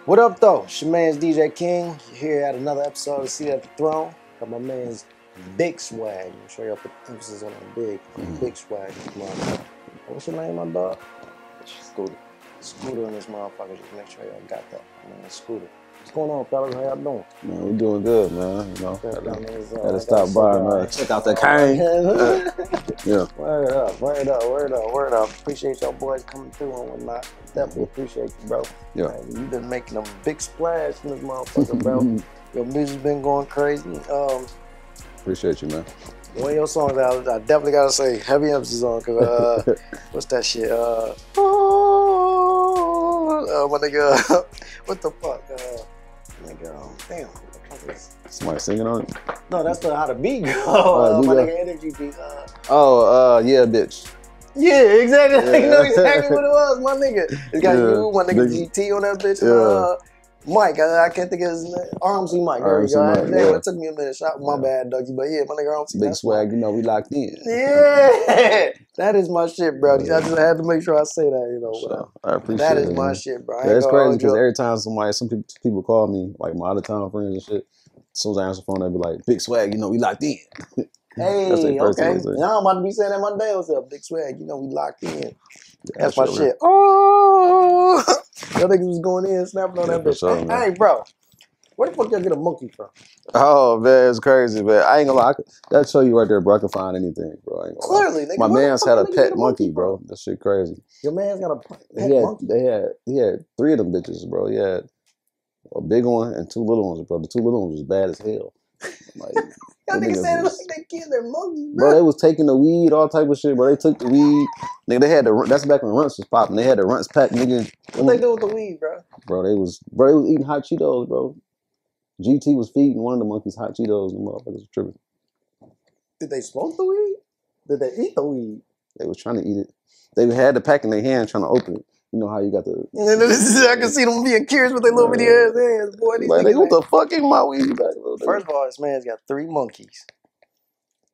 What up, though? It's your man's DJ King. You're here at another episode of Seat at the Throne. Got my man's Big Swag. I'm sure y'all put emphasis on that big. Big Swag. What's your name, my dog? Scooter. Scooter and this motherfucker. Just make sure y'all got that. Man, Scooter. What's going on, fellas? How y'all doing? Man, we doing good, man. You know, had to stop by and check out that cane. Yeah. Word up. Appreciate y'all boys coming through and whatnot. Definitely appreciate you, bro. Yeah. You've been making a big splash in this motherfucker, bro. Your music's been going crazy. Appreciate you, man. One of your songs I definitely gotta say heavy emphasis on, cause what's that shit? My nigga, what the fuck? Nigga, damn. Somebody singing on it? No, that's how the beat go. My nigga energy beat. Yeah, bitch. Yeah, exactly. Yeah. You know exactly what it was, my nigga. It got you, my nigga GT on that bitch. Yeah. Mike, I can't think of his name. RMC Mike. There we go. Damn, it took me a minute. My bad, Dougie. But yeah, my nigga RMC. Big Swag, you know, we locked in. Yeah. That is my shit, bro. I just had to make sure I say that, you know. Sure. I appreciate that it. That is my shit, bro. Yeah, it's crazy because every time some people call me, like my out-of-town friends and shit, as soon as I answer the phone, they be like, Big Swag, you know, we locked in. Hey, okay. Now I'm about to be saying that my day was up. Big Swag, you know, we locked in. That's my shit. Man. Oh, y'all niggas was going in, snapping on that bitch. Sure, hey, bro, where the fuck y'all get a monkey from? Oh man, it's crazy, man. I ain't gonna lie. That'll show you right there, bro. I can find anything, bro. I ain't gonna Clearly, lie. My man's had a pet monkey, bro. That shit crazy. Your man's got a pet monkey? He had 3 of them bitches, bro. He had a big one and 2 little ones, bro. The 2 little ones was bad as hell. Like, y'all niggas saying it like they killed their monkeys, bro. They was taking the weed, all type of shit, bro. They took the weed. Nigga, they had that's back when Runts was popping. They had the Runts pack, nigga. What they do with the weed, bro? Bro, they was eating hot Cheetos, bro. GT was feeding one of the monkeys hot Cheetos, and the motherfuckers was tripping. Did they smoke the weed? Did they eat the weed? They was trying to eat it. They had the pack in their hand trying to open it. You know how you got the... I can see them being curious with their little bitty ass hands, boy. These like, what the fuck is my weed back? First of all, this man's got 3 monkeys.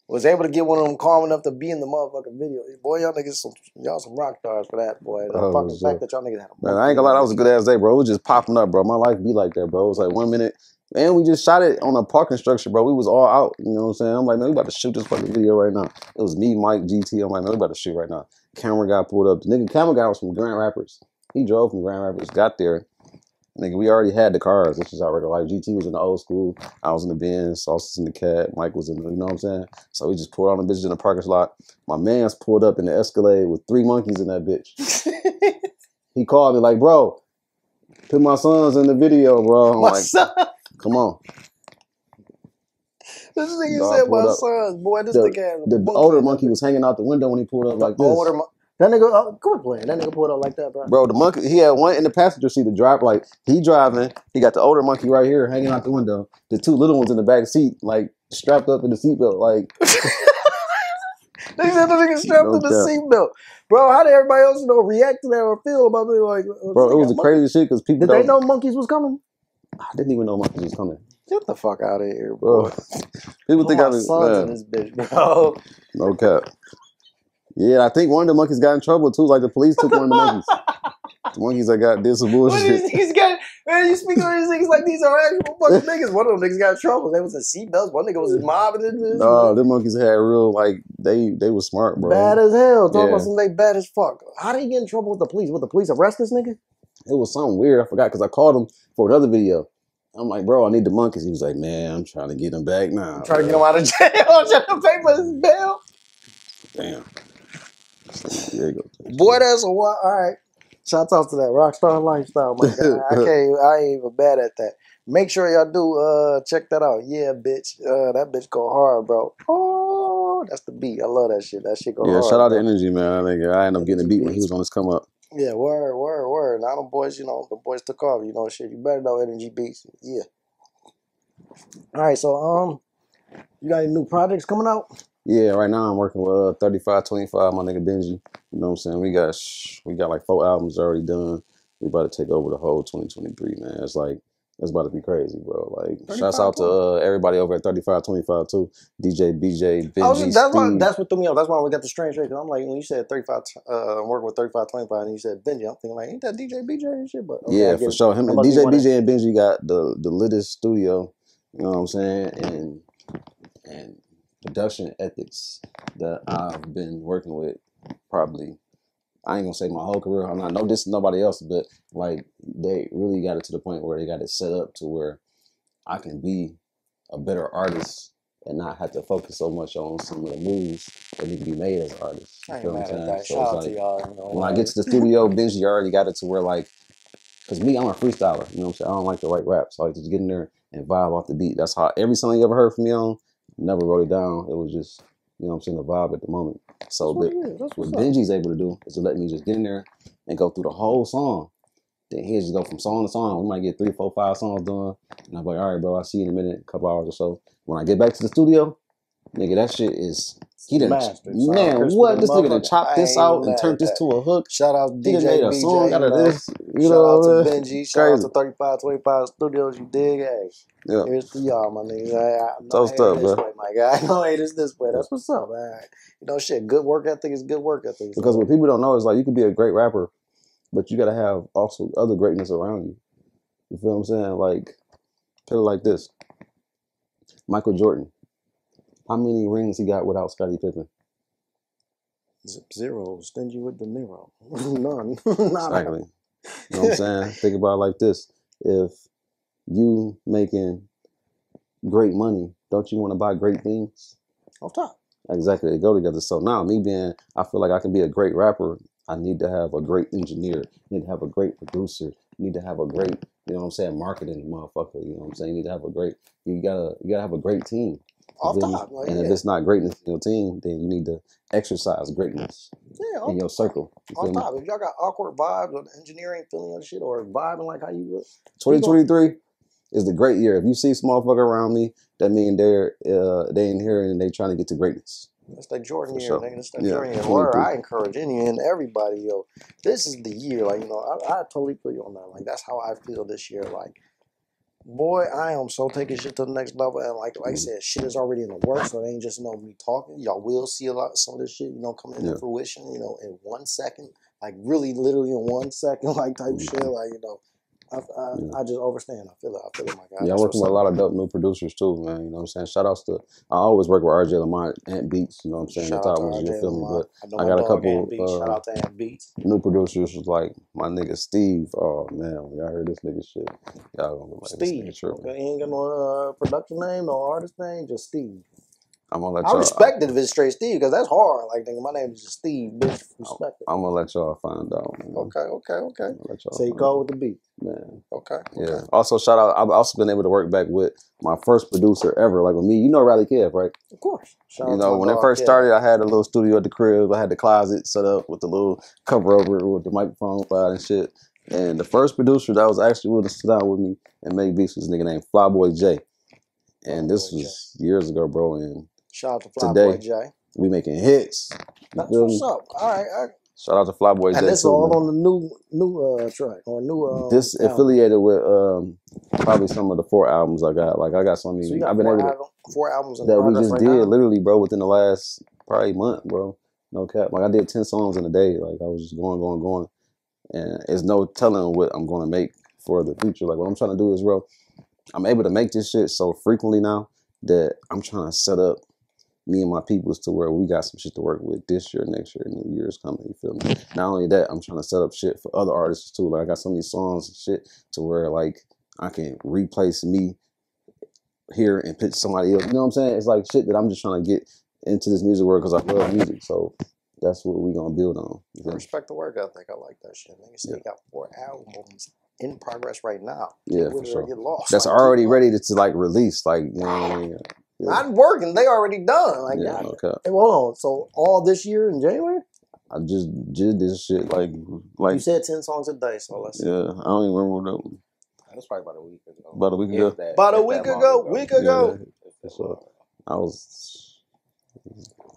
Was able to get one of them calm enough to be in the motherfucking video. Boy, y'all niggas, y'all some rock stars for that, boy. The fucking fact that y'all niggas had a monkey. Man, I ain't gonna lie, that was a good ass day, bro. It was just popping up, bro. My life be like that, bro. It was like 1 minute, and we just shot it on a parking structure, bro. We was all out, you know what I'm saying? I'm like, man, we about to shoot this fucking video right now. It was me, Mike, GT. I'm like, man, we about to shoot right now. Camera guy pulled up. The nigga camera guy was from Grand Rapids. He drove from Grand Rapids, got there. Nigga, we already had the cars. This is our regular life. GT was in the old school. I was in the Benz. Sauce was in the cab. Mike was in the, you know what I'm saying? So we just pulled on the bitches in the parking lot. My man's pulled up in the Escalade with 3 monkeys in that bitch. He called me like, bro, put my sons in the video, bro. I'm like, son? Come on. This nigga said my sons. Boy, this nigga had the older monkey was hanging out the window when he pulled up like this. That nigga, quit playing. That nigga pulled up like that, bro. Bro, the monkey, he had one in the passenger seat to drive, like, he driving. He got the older monkey right here hanging out the window. The 2 little ones in the back seat, like, strapped up in the seatbelt, like. They said the nigga strapped in the seatbelt. Bro, how did everybody else react to that or feel about it? Like, bro, it was the crazy shit because people. Did they know monkeys was coming? I didn't even know monkeys was coming. Get the fuck out of here, bro. People think I was sons in this bitch, bro. No cap. Yeah, I think one of the monkeys got in trouble too. Like the police took one of the monkeys. The monkeys that did some bullshit. Man, you speak on these niggas like these are actual fucking niggas. One of them niggas got in trouble. They was in seatbelts. One nigga was mobbing it. No, them monkeys had real, like, they was smart, bro. Bad as hell. Talking about something bad as fuck. How did he get in trouble with the police? Would the police arrest this nigga? It was something weird. I forgot because I called him for another video. I'm like, bro, I need the monkeys. He was like, man, I'm trying to get them back now. I'm trying to get them out of jail. I'm trying to pay for his bail. Damn. There you go. Boy, that's a wild. All right. Shout out to that rockstar lifestyle, my guy. I ain't even bad at that. Make sure y'all do check that out. Yeah, bitch. That bitch go hard, bro. Oh, that's the beat. I love that shit. That shit go hard. Yeah, shout out to Energy, man. I ended up getting a beat when he was on his come up. Yeah, word. Now them boys, the boys took off. Shit. You better know Energy beats. Yeah. All right, so you got any new projects coming out? Yeah, right now I'm working with 3525, my nigga Benji. You know what I'm saying? We got like 4 albums already done. We about to take over the whole 2023, man. It's like It's about to be crazy, bro. Like, 35, shouts out to everybody over at 3525 too. DJ, BJ, Benji, Steve. That's what threw me off. That's why we got the strange rate. Cause I'm like, when you said 35, I'm working with 3525, and you said Benji, I'm thinking like, ain't that DJ, BJ and shit? But okay, Yeah, for sure. Him and DJ, BJ, and Benji got the littest studio. You know what I'm saying? And production ethics that I've been working with probably. I ain't gonna say my whole career. I'm not no this nobody else, but like they really got it to the point where they got it set up to where I can be a better artist and not have to focus so much on some of the moves that need to be made as an artist. You feel what I'm saying? So shout out it's to like y'all. You know, when I get to the studio, Benji already got it to where like, cause me, I'm a freestyler. You know what I'm saying? I don't like to write raps. So I like to just get in there and vibe off the beat. That's how every song you ever heard from me on, never wrote it down. It was just, you know what I'm saying, the vibe at the moment. So what Benji's able to do is to let me just get in there and go through the whole song. Then he'll just go from song to song. We might get 3, 4, 5 songs done. And I'm like, all right, bro, I'll see you in a minute, a couple hours or so. When I get back to the studio, nigga, that shit is, he done, man, what? This nigga done chopped this out and turned this to a hook. Shout out to DJ, made a BJ, song out of this. Shout out to Benji. Shout out to 3525 Studios. You dig? Hey, yeah. Here's to y'all, my niggas. So stuff, this bro. way, my guy. No haters this way. That's what's up, man. You know, shit. Good work ethic is good work ethic. Because what people don't know is like you could be a great rapper, but you gotta have also other greatness around you. You feel what I'm saying? Like, put it like this: Michael Jordan. How many rings he got without Scottie Pippen? 0. Stingy with the Nero. None. Exactly. You know what I'm saying? Think about it like this. If you making great money, don't you want to buy great things? Off top. Exactly. They go together. So now I feel like I can be a great rapper. I need to have a great engineer. I need to have a great producer. I need to have a great, you know what I'm saying, marketing motherfucker. You know what I'm saying? You need to have you gotta have a great team. Off top. And if it's not greatness in your team, then you need to exercise greatness in your circle. On top, if y'all got awkward vibes or engineering feeling or shit or vibing like how you look. 2023 is the great year. If you see small fucker around me, that mean they in here and they trying to get to greatness. That's that Jordan year, sure. nigga. That's that Jordan year. Or I encourage any and everybody, yo. This is the year, like, you know, I totally feel you on that. Like, that's how I feel this year. Like, boy, I am so taking shit to the next level. And like I said, shit is already in the works. So it ain't just, you know, me talking. Y'all will see some of this shit, you know, coming into fruition, you know, in 1 second. Like, really, literally in 1 second, like, type shit. Like, you know, I just overstand. I feel it, my guy. Yeah, I'm working with a lot of dope new producers too, man. You know what I'm saying? Shout outs to, I always work with RJ Lamont, Ant Beats, you know what I'm saying? Shout the out top to ones, RJ you feel me? Lamont. But I got a couple shout out to Ant Beats. New producers was like my nigga Steve. Oh man, y'all heard this nigga shit. Y'all gonna be like, Steve. This nigga Okay, he ain't got no production name, no artist name, just Steve. I'm gonna let y'all. I respect it if it's straight Steve, because that's hard. Like, nigga, my name is just Steve, bitch. Respect it. I'm gonna let y'all find out. Man. Okay. So you go with the beat. Man. Okay. Yeah. Also, shout out. I've also been able to work back with my first producer ever, like with me. You know Riley Kev, right? Of course. You know, when it first started, I had a little studio at the crib. I had the closet set up with the little cover over it with the microphone file and shit. And the first producer that was actually willing to sit down with me and make beats was a nigga named Flyboy J. And this was years ago, bro. And shout out to Flyboy J. We making hits. That's what's up. All right. Shout out to Flyboy J. And this all on the new track or new. This affiliated with probably some of the 4 albums I got. Like I got some. So you got 4 albums in that we just right did now? Literally, bro, within the last probably month, bro. No cap. Like I did 10 songs in a day. Like I was just going, and there's no telling what I'm going to make for the future. Like what I'm trying to do is, bro, I'm able to make this shit so frequently now that I'm trying to set up me and my peoples to where we got some shit to work with this year, next year, and the years coming. You feel me? Not only that, I'm trying to set up shit for other artists too. Like I got so many songs and shit to where like I can replace me here and pitch somebody else. You know what I'm saying? It's like shit that I'm just trying to get into this music world because I love music. So that's what we gonna build on. I respect the work ethic. I like that shit. Nigga say you got 4 albums in progress right now. Yeah, for sure. Get lost. That's like, already ready to like release. Like, you know what I mean? Yeah. Not working. They already done. Like, yeah, okay. Hey, hold on. So all this year in January? I just did this shit like you said 10 songs a day. So let's. Yeah, I don't even remember what that was. That's probably about a week ago. About a week ago. About a week ago. Yeah, so I was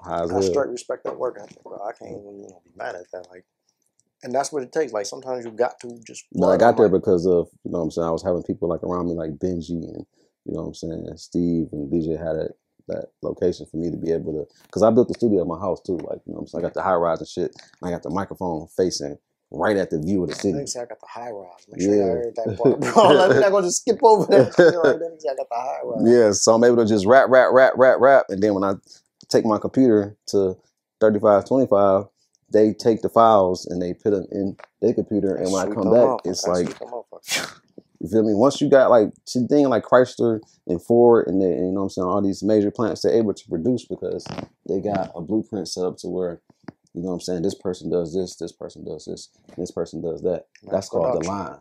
high as I hell. straight respect that work ethic, bro. I can't even be mad at that. Like, And that's what it takes. Like sometimes you got to just. But I got there because of, you know what I'm saying, I was having people like around me like Benji and, you know what I'm saying, Steve and DJ had that location for me to be able to, because I built the studio at my house too, like, you know what I'm saying, I got the high rise and shit, and I got the microphone facing right at the view of the city. I got the high rise. Make sure y'all heard that part. Bro, like, we're not going to skip over that shit like that. I got the high rise. Yeah, so I'm able to just rap, and then when I take my computer to 3525, they take the files and they put them in their computer, and when I come back, it's like, you feel me? Once you got like thing like Chrysler and Ford and you know what I'm saying, all these major plants, they're able to produce because they got a blueprint set up to where, you know what I'm saying, this person does this person does this, and this person does that. That's called the line.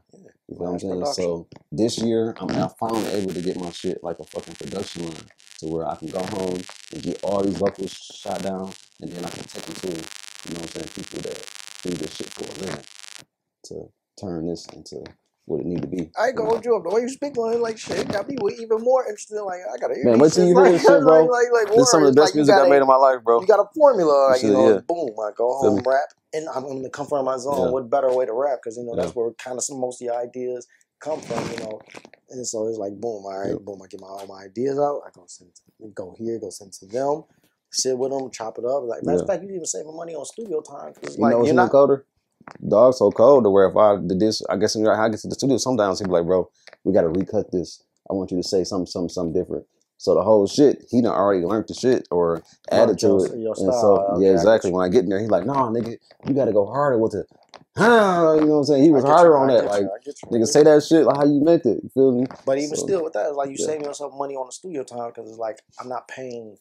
You know what I'm saying? So this year, I'm now finally able to get my shit like a fucking production line to where I can go home and get all these vocals shot down, and then I can take them to, you know what I'm saying, people that do this shit for a living to turn this into what it need to be. I ain't gonna hold you up. The way you speak on it, like shit, got me even more interested. Like I gotta hear. Man, wait till you hear this shit, bro. This is some of the best music I made in my life, bro. You got a formula, like, you know, boom, I go home, rap, and I'm gonna come from my zone. What better way to rap? Because you know that's where kind of most of the ideas come from, you know. And so it's like boom, all right, boom. I get all my ideas out. I go here, go send to them, sit with them, chop it up. Like matter of fact, you even saving money on studio time. You know what's not colder? Dog's so cold to where if I did this, I guess when I get to the studio, sometimes he'd be like, bro, we got to recut this. I want you to say something different. So the whole shit, he done already learned the shit or added to it. And so, yeah, exactly. When I get in there, he like, nah, nigga, you got to go harder with it. You know what I'm saying? He was harder on that. Like, nigga, say that shit like how you meant it. You feel me? But even still with that, it's like you saving yourself money on the studio time because it's like, I'm not paying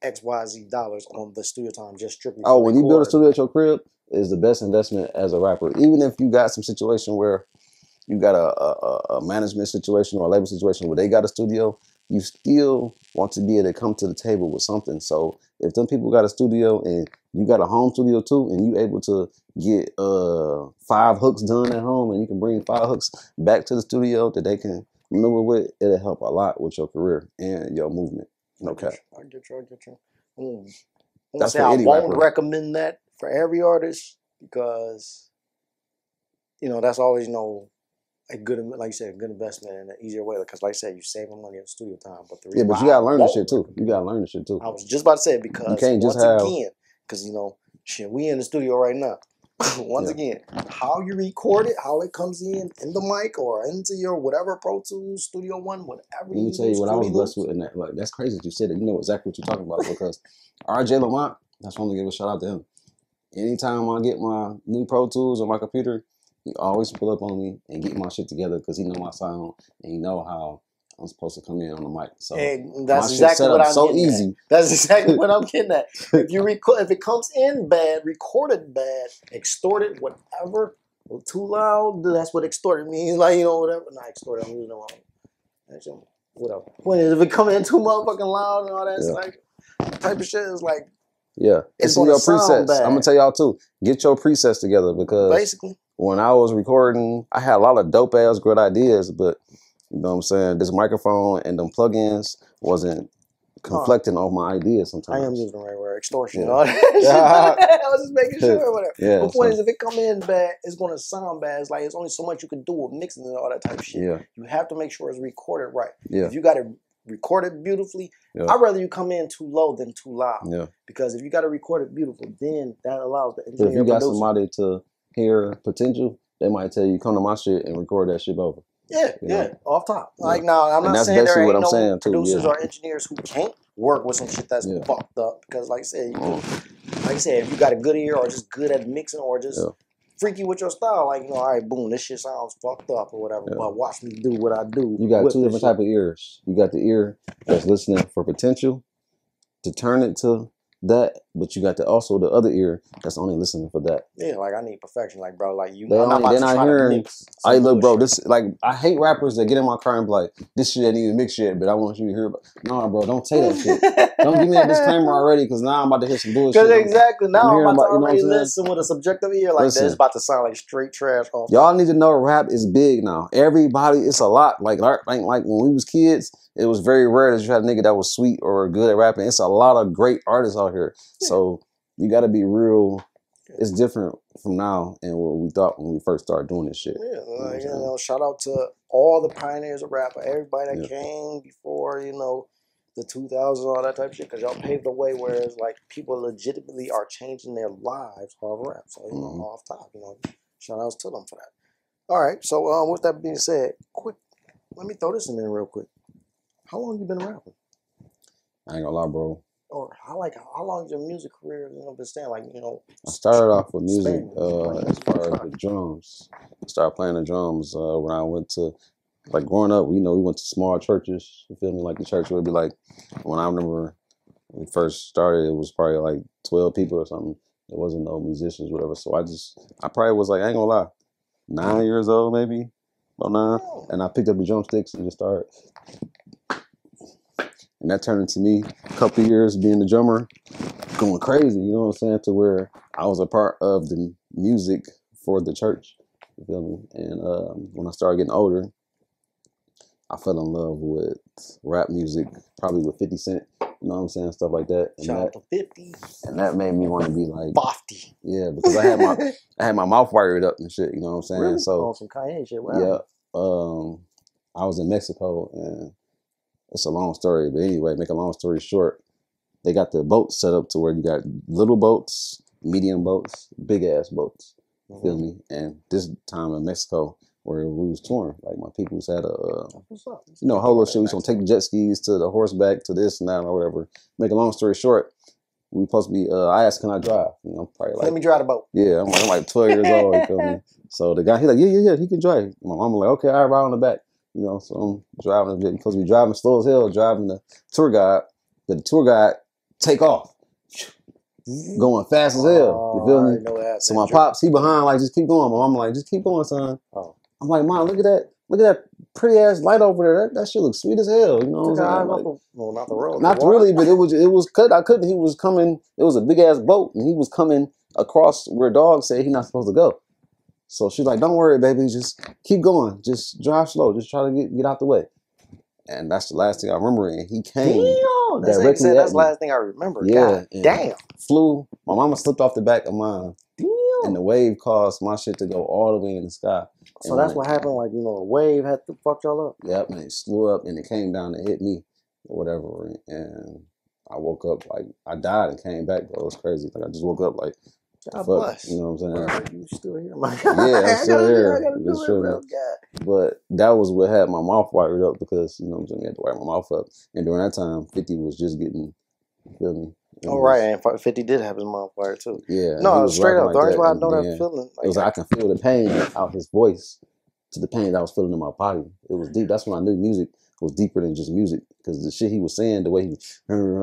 XYZ dollars on the studio time just strictly. Oh, when you build a studio at your crib, is the best investment as a rapper. Even if you got some situation where you got a management situation or a label situation where they got a studio, you still want to be able to come to the table with something. So if them people got a studio and you got a home studio too, and you able to get 5 hooks done at home, and you can bring 5 hooks back to the studio that they can remember with, it'll help a lot with your career and your movement. Okay. I get you. That's I won't recommend that for every artist because, you know, that's always a good, like you said, a good investment and an easier way. Because, like I said, you saving money on studio time. But but you gotta learn this shit too. You gotta learn this shit too. I was just about to say it because you can't just again, because you know, shit, we in the studio right now. Once again, how you record it, how it comes in the mic or into your whatever Pro Tools, Studio One, whatever. Let me tell you what I was blessed with in that. Like, that's crazy that you said it. You know exactly what you're talking about because RJ Lamont, that's why I'm gonna give a shout out to him. Anytime I get my new Pro Tools on my computer, he always pull up on me and get my shit together because he know my sound and he know how I'm supposed to come in on the mic. So and that's exactly what I'm getting easy. At. That's exactly what I'm getting at. If you if it comes in bad, recorded bad, extorted, whatever, or too loud, that's what extorted means. Like, you know, whatever. Not extorted, I'm using the wrong. Actually, whatever. Point is, if it come in too motherfucking loud and all that, like type of shit is like. Yeah, it's in your presets. I'm gonna tell y'all too. Get your presets together because basically, when I was recording, I had a lot of dope ass good ideas, but you know what I'm saying, this microphone and them plugins wasn't conflicting off my ideas sometimes. I am using the right word, extortion. Yeah. All that I was just making sure. Whatever. Yeah, the point is, if it come in bad, it's gonna sound bad. It's like it's only so much you can do with mixing and all that type of shit. Yeah. You have to make sure it's recorded right. Yeah. If you got it recorded beautifully, I'd rather you come in too low than too loud. Yeah. Because if you got it recorded beautiful, then that allows the But engineer. if you got somebody to hear potential, they might tell you, come to my shit and record that shit over. Yeah, off top. Like now, I'm not saying there ain't no producers or engineers who can't work with some shit that's fucked up. Because like I said, if you got a good ear or just good at mixing or just freaky with your style, like, you know, all right, boom, this shit sounds fucked up or whatever. But watch me do what I do. You got 2 different type of ears. You got the ear that's listening for potential to turn it to that, but you got also the other ear that's only listening for that. Yeah, like I need perfection, like bro, like you. They're not hearing. I look, bro. This like I hate rappers that get in my car and be like, "This shit ain't even mixed yet," but I want you to hear. Nah, bro, don't say that shit. Don't give me a disclaimer already, because now I'm about to hear some bullshit. Because exactly now I'm about to already listen with a subjective ear like that. It's about to sound like straight trash. Y'all need to know rap is big now. Everybody, it's a lot. Like when we was kids, it was very rare that you had a nigga that was sweet or good at rapping. It's a lot of great artists out here. So you got to be real it's different from now and what we thought when we first started doing this shit. Yeah, like, you know, shout out to all the pioneers of rap, everybody that came before, you know, the 2000s, all that type of shit, because y'all paved the way. Whereas like people legitimately are changing their lives off rap. So you know, off top, you know, shout outs to them for that. All right, so with that being said, quick, let me throw this in there real quick. How long you been rapping? I ain't gonna lie, bro. Or how long your music career, you know, been staying? Like, you know, I started off with music Spain. as far as the drums. I started playing the drums when I went to, like, growing up, you know, we went to small churches. You feel me? Like the church would be like, when I remember when we first started, it was probably like 12 people or something. There wasn't no musicians, whatever. So I probably was like, I ain't gonna lie, 9 years old maybe, about 9. And I picked up the drumsticks and just started. And that turned into me a couple of years being the drummer, going crazy, you know what I'm saying, to where I was a part of the music for the church, you feel me? And when I started getting older, I fell in love with rap music, probably with 50 Cent, you know what I'm saying, stuff like that. And shout out to 50. And that made me want to be like, Bofty. Yeah, because I had my mouth wired up and shit, you know what I'm saying? Really? So some Kanye shit. Yeah. I was in Mexico, and it's a long story, but anyway, make a long story short, they got the boats set up to where you got little boats, medium boats, big ass boats. You feel me? And this time in Mexico, where we was touring, like my peoples had you know, whole little shit. We was gonna take the jet skis to the horseback to this and that or whatever. Make a long story short, we supposed to be. I asked, "Can I drive?" You know, probably like, let me drive the boat. Yeah, I'm like 12 years old. You feel me? So the guy, he's like, yeah, he can drive. My mom was like, okay, I ride on the back. You know, so I'm driving. Supposed to be driving slow as hell, driving the tour guide. But the tour guide take off, going fast as hell. You feel me? So my pops, he behind, like, just keep going. My mom like, just keep going, son. I'm like, Mom, look at that pretty ass light over there. That shit looks sweet as hell. You know what I'm saying? Like, well, not the road. Not really, but it was cut. I couldn't. He was coming. It was a big ass boat, and he was coming across where dogs say he's not supposed to go. So she's like, "Don't worry, baby. Just keep going. Just drive slow. Just try to get out the way." And that's the last thing I remember. And he came directly at me. That's the last thing I remember. Yeah, God damn. Flew. My mama slipped off the back of mine. Damn. And the wave caused my shit to go all the way in the sky. So that's what happened. Like, you know, a wave had to fuck y'all up. Yep, and it flew up and it came down and hit me or whatever. And I woke up like I died and came back, bro. It was crazy. Like I just woke up like, God bless. You know what I'm saying? Bro, you still here, my God. Yeah, I'm still here. Bro. But that was what had my mouth wired up because, you know what I'm saying, I had to wire my mouth up. And during that time, 50 was just getting, you feel me? Oh, right. And 50 did have his mouth wired too. Yeah. No, straight up. That's why I know that feeling. It was like I can feel the pain out his voice to the pain that I was feeling in my body. It was deep. That's when I knew music was deeper than just music. Because the shit he was saying, the way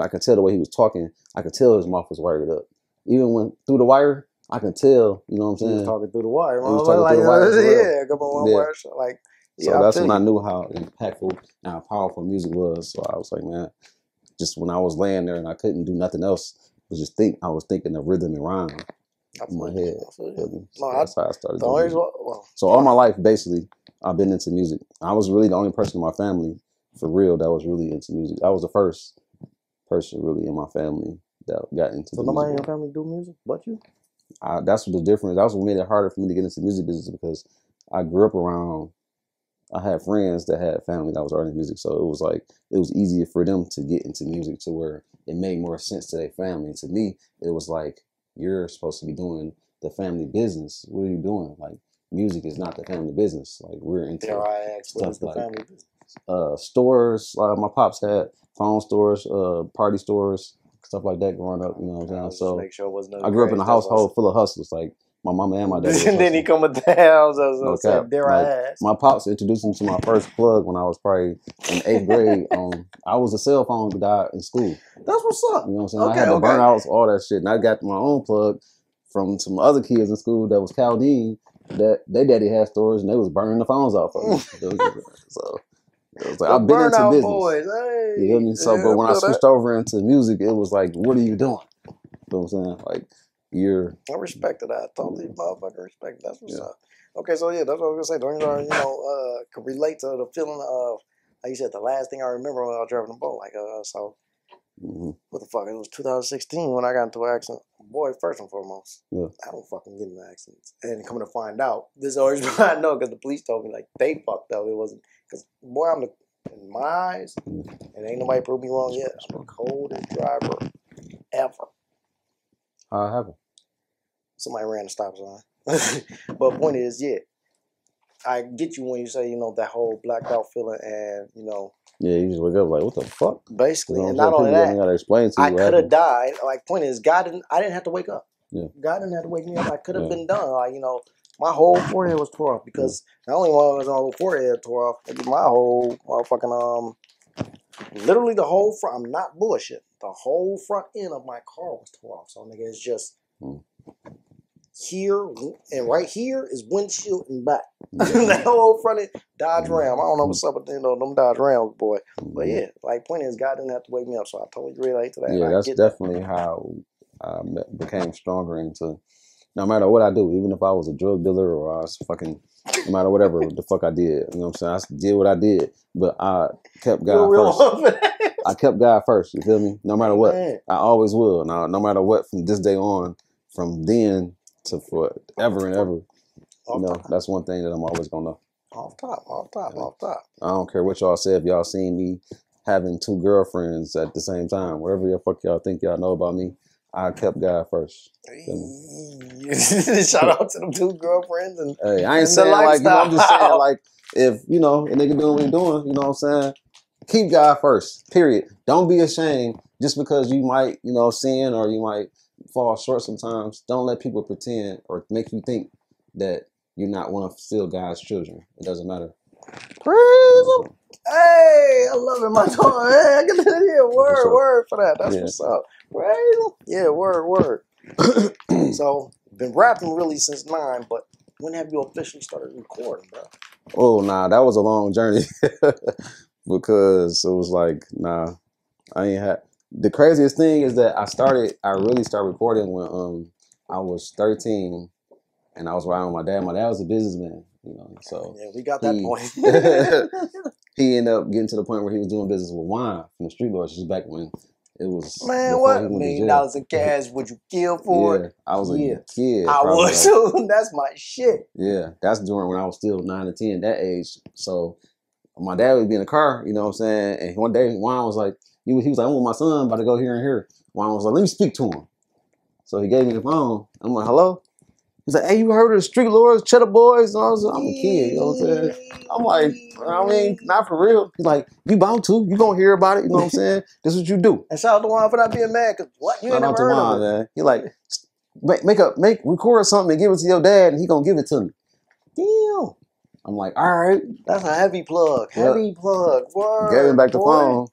I could tell the way he was talking, I could tell his mouth was wired up. Even when through the wire, I can tell, you know what I'm saying? He was talking through the wire. He was talking through the wire. Yeah, come on, wire. Like, so that's when I knew how impactful and how powerful music was. So I was like, man, just when I was laying there and I couldn't do nothing else, I was thinking of rhythm and rhyme in my head. So that's how I started doing music. So all my life, basically, I've been into music. I was really the only person in my family, for real, that was really into music. I was the first person really in my family that got into music. So nobody in your family do music but you? That's what the difference. That's what made it harder for me to get into music business because I grew up around. I had friends that had family that was already in music, so it was easier for them to get into music to where it made more sense to their family. And to me, it was like, you're supposed to be doing the family business. What are you doing? Like, music is not the family business. Like, we're into stuff like family business. Stores. My pops had phone stores, party stores, stuff like that growing up. You know what I'm saying? So make sure it wasn't I grew up in a household full of hustlers. Like, my mama and my dad. And then he come with the house. My pops introduced me to my first plug when I was probably in 8th grade. I was a cell phone guy in school. That's what's up. You know what I'm saying? I had the burnouts, all that shit. And I got my own plug from some other kids in school that was Chaldean, that their daddy had stores and they was burning the phones out for me. So it was like, I've been into business. Boys, hey. You hear me? So, but when I switched over into music, it was like, what are you doing? You know what I'm saying? Like, I respect that. I totally motherfucking respect. That's what's up. Okay, so yeah, that's what I was gonna say. Don't you can relate to the feeling of, like you said, the last thing I remember when I was driving the boat. Like, so what the fuck? It was 2016 when I got into an accident. boy, first and foremost, Yeah. I don't fucking get in accidents. And coming to find out, this is always what I know because the police told me like they fucked up. It wasn't because boy, I'm the in my eyes, and ain't nobody proved me wrong yet. I'm the coldest driver ever. How it happened? Somebody ran the stop sign. But point is, yeah, I get you when you say, you know, that whole blacked out feeling and, you know. Yeah, you just wake up like, what the fuck? Basically, you know and not only people that, gotta explain to you I could have died. Like, point is, I didn't have to wake up. Yeah. God didn't have to wake me up. I could have been done. Like, you know, my whole forehead was tore off because not only was my whole forehead tore off, it was my whole motherfucking, literally the whole front. I'm not bullshit. The whole front end of my car was tore off. So, nigga, it's just here and right here is windshield and back. That whole front end, Dodge Ram. I don't know what's up with them Dodge Rams, boy. But yeah, like point is, God didn't have to wake me up, so I totally relate to that. Yeah, that's definitely how I became stronger into. No matter what I do, even if I was a drug dealer or I was fucking, no matter whatever the fuck I did, you know what I'm saying? I did what I did, but I kept God first. I kept God first, you feel me? No matter what. I always will. Now, no matter what, from this day on, from then to forever and ever, you know, that's one thing that I'm always gonna know. Off top. I don't care what y'all say. If y'all seen me having 2 girlfriends at the same time, whatever the fuck y'all think y'all know about me, I kept God first. Shout out to them 2 girlfriends and hey, I ain't saying like, you know, I'm just saying like, if, you know, a nigga doing what he doing, you know what I'm saying? Keep God first, period. Don't be ashamed just because you might, you know, sin or you might fall short sometimes. Don't let people pretend or make you think that you're not one of still God's children. It doesn't matter. Praise him. Hey, I love it, my dog. Hey, I get that here. Word for that. That's what's up. Praise him. Yeah, word. So, been rapping really since 9, but when have you officially started recording, bro? Oh, nah, that was a long journey because it was like, nah, I ain't had. The craziest thing is that I really started recording when I was 13 and I was riding with my dad. My dad was a businessman, you know, so yeah, we got that point. He ended up getting to the point where he was doing business with wine from the street lords just back when it was. Man, what? $1 million in cash would you kill for it? I was a kid. I was too. That's my shit. Yeah, that's during when I was still 9 or 10, that age. So my dad would be in the car, you know what I'm saying? And one day Juan was like, he was like, I'm with my son, about to go here and here. Juan was like, let me speak to him. So he gave me the phone. I'm like, hello? He's like, hey, you heard of the street lords, Cheddar Boys? And I was like, I'm a kid, you know what I'm saying? I'm like, I mean, not for real. He's like, you bound to. You gonna hear about it, you know what I'm saying? This is what you do. And shout out to Juan for not being mad, because what? You ain't never heard of it. Man. He like, record something and give it to your dad, and he gonna give it to me. Damn. I'm like, all right. That's a heavy plug. Heavy plug. Word, gave him back the phone.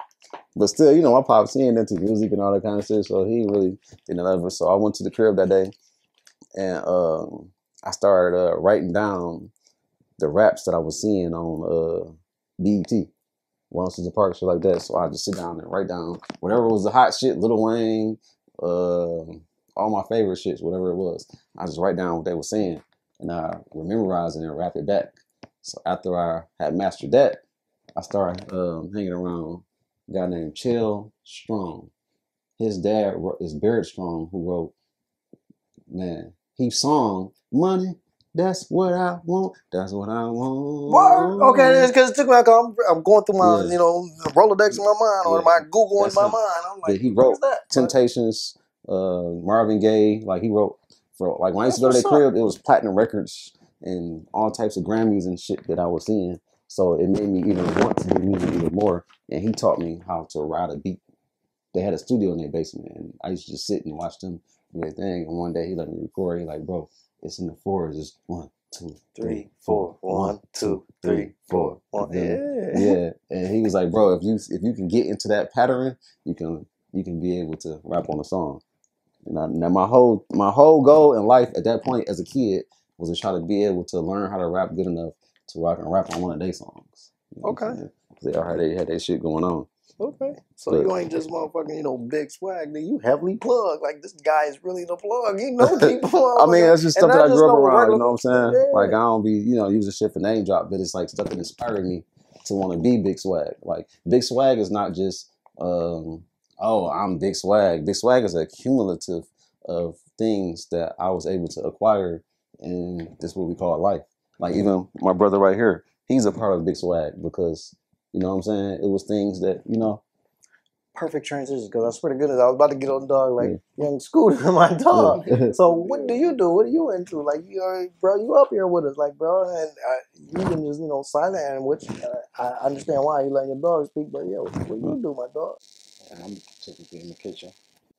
But still, you know, my pop's seeing into music and all that kind of shit, so he really didn't love it. So I went to the crib that day, and I started writing down the raps that I was seeing on BET, Once in the Park, shit like that. So I just sit down and write down whatever was the hot shit, Lil Wayne, all my favorite shits, whatever it was. I just write down what they were saying, and I would memorize it and rap it back. So after I had mastered that, I started hanging around a guy named Chill Strong. His dad is Barrett Strong, who wrote, man, he sung Money, That's What I Want, That's What I Want. What? Okay, it's because it took me like I'm going through my, you know, Rolodex in my mind or my Google in my mind. I'm like, he wrote Temptations, Marvin Gaye. Like he wrote for like when I used to go to their crib, it was platinum records and all types of Grammys and shit that I was seeing. So it made me even want to do music even more. And he taught me how to ride a beat. They had a studio in their basement, and I used to just sit and watch them do their thing. And one day he let me record. He like, bro, it's in the 4s. It's 1, 2, 3, 4. 1, 2, 3, 4. Yeah. And he was like, bro, if you can get into that pattern, you can be able to rap on a song. Now my whole goal in life at that point as a kid was to try to be able to learn how to rap good enough to where I can rap on one of their songs. You know they already had that shit going on. Okay. So you ain't just motherfucking, you know, big swag. You heavily plugged. Like, this guy is really the plug. You know people. I mean, that's just stuff that I grew up around, you know what I'm saying? Yeah. Like, I don't be, you know, using shit for name drop, but it's like stuff that inspired me to want to be big swag. Like, big swag is not just, I'm big swag. Big swag is a cumulative of things that I was able to acquire in this what we call life. Like even my brother right here, he's a part of Big Swag because, you know what I'm saying? It was things that, you know. Perfect transition, because I swear to goodness, I was about to get on dog like young Scooter, my dog. Yeah. So what do you do? What are you into? Like, bro, you up here with us, like, bro, and you can just, you know, silent, and which I understand why you letting your dog speak, but yeah, what you do, my dog? And I'm typically in the kitchen.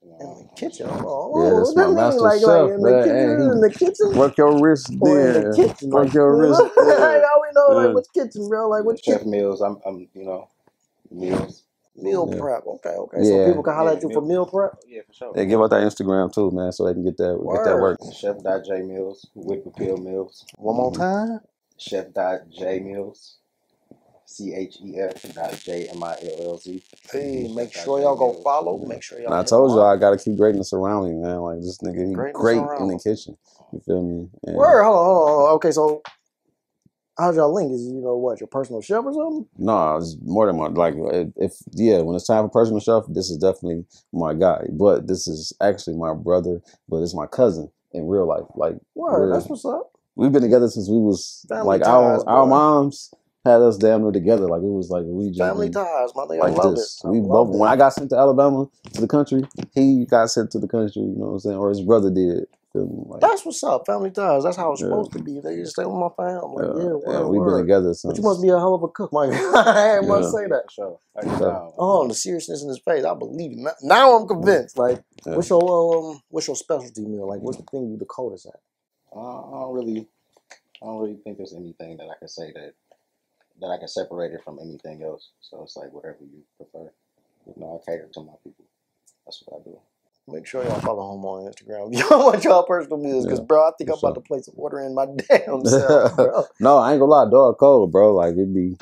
In the kitchen? Oh, Yeah, what that's that my mean? master Like chef, in the man. kitchen? Hey, In the kitchen? work your wrist Or in the there. kitchen? Work Like, your wrist there. like, how we know, like, Yeah. which kitchen, bro? Like, Yeah, which chef kitchen? meals. I'm you know, meals. Meal Yeah. prep. Okay. So Yeah. people can holler at you for meal prep? Yeah, for sure. Yeah, give out that Instagram too, man, so they can get that work. Chef.J Mills, Whip Appeal Mills. One more time? Chef.J Mills. CHEF.JMILLZ. Hey, make sure y'all go follow. Make sure y'all. And I told you I gotta keep greatness around me, man. Like this nigga, he great in the kitchen. You feel me? And word, hold on. Okay, so how's y'all link? Is you know what, your personal chef or something? No, it's more than my like. When it's time for personal chef, this is definitely my guy. But this is actually my brother, but it's my cousin in real life. Like, word, that's what's up. We've been together since we was family like ties, our moms had us damn near together. Like it was like we just family ties, my nigga. like I love this. it. We both. When I got sent to Alabama to the country, he got sent to the country. You know what I'm saying? Or his brother did. Like, that's what's up. Family ties. That's how it's supposed to be. They just stay with my family. Like, we've been together since. But you must be a hell of a cook, my guy. I must say that. Sure. Oh, the seriousness in his face. I believe it. Now I'm convinced. Like, what's your specialty meal? Like, what's the thing you the coldest at? I don't really think there's anything that I can say that I can separate it from anything else. So it's like whatever you prefer. You know, I cater to my people. That's what I do. Make sure y'all follow him on Instagram. Y'all want y'all personal meals, because bro, I think I'm about to place an order in my damn self, bro. No, I ain't gonna lie, dog cold, bro. Like I ain't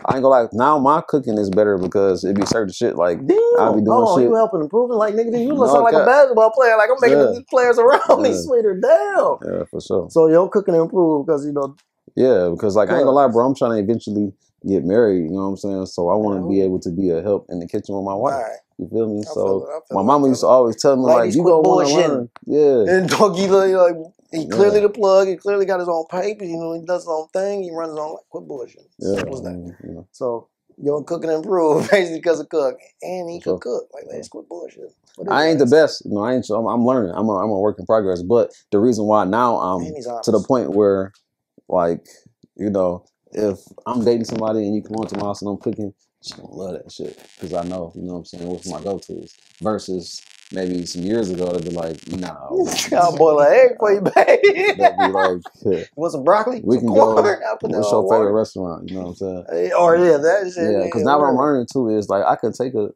gonna lie. Now my cooking is better because it be certain shit like I be doing shit. You helping improving? Like nigga, you look like a basketball player. Like I'm making the players around me sweeter. Damn. Yeah, for sure. So your cooking improve because you know. Yeah, because like I ain't gonna lie, bro. I'm trying to eventually get married. You know what I'm saying? So I want to be able to be a help in the kitchen with my wife. Right. You feel me? So my mama used to always tell me like, you gonna want to learn. Yeah. And Doggy like he clearly the plug. He clearly got his own paper. You know, he does his own thing. He runs his own. Quit bullshit. Simple as that. Yeah. So your cooking improve basically because of cook, and he could cook. Like let's quit bullshit. I ain't the best. You know, I ain't. I'm learning. I'm a work in progress. But the reason why now I'm to the point where, like, you know, if I'm dating somebody and you come on to my house and I'm cooking, she gonna love that shit because I know, you know what I'm saying, what's my go-tos. Versus maybe some years ago, they'd be like, nah. I'll boil an egg for you, baby. They'd be like, want some broccoli? We can go. What's your favorite restaurant? You know what I'm saying? Or that shit. Yeah, because now what I'm learning too is like I could take a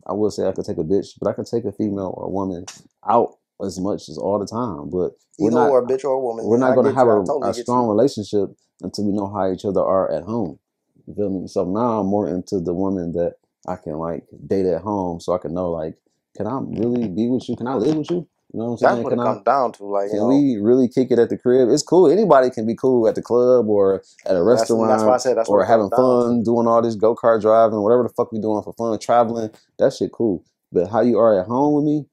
bitch, but I could take a female or a woman out as much as all the time. But either or a bitch or a woman. We're not going to have a strong relationship until we know how each other are at home. You feel me? So now I'm more into the woman that I can like date at home, so I can know like, can I really be with you? Can I live with you? You know what I'm saying? That's what it comes down to. Like, can we really kick it at the crib? It's cool. Anybody can be cool at the club or at a restaurant. That's why I said or having fun, doing all this go-kart driving, whatever the fuck we doing for fun, traveling. That shit cool. But how you are at home with me,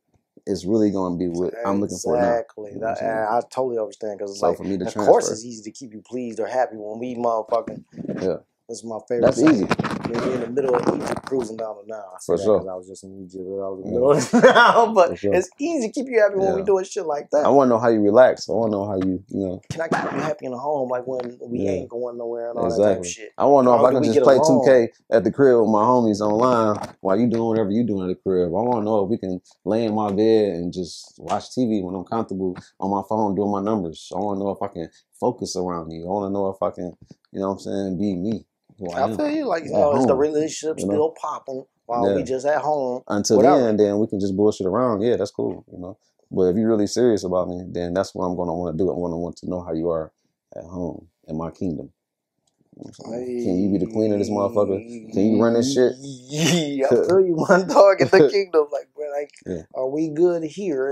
it's really going to be what I'm looking for now. Exactly. You know I totally understand because like, for me to of course it's easy to keep you pleased or happy when we motherfucking. Yeah. That's my favorite. That's easy. You're in the middle of Egypt cruising down the Nile. For sure. Because I was just in Egypt. I was in the middle of the Nile. But it's easy to keep you happy when we doing shit like that. I want to know how you relax. I want to know how you know. Can I keep you happy in the home like when we ain't going nowhere and all that type of shit? I want to know if I can just play 2K at the crib with my homies online while you doing whatever you doing at the crib. I want to know if we can lay in my bed and just watch TV when I'm comfortable on my phone doing my numbers. I want to know if I can focus around you. I want to know if I can, you know what I'm saying, be me. I feel you like, you know, is the relationship still popping while we just at home? Until then we can just bullshit around. Yeah, that's cool, you know. But if you're really serious about me, then that's what I'm going to want to do. I'm going to want to know how you are at home in my kingdom. Can you be the queen of this motherfucker? Can you run this shit? Yeah, I feel you, my dog in the kingdom. Like, bro, are we good here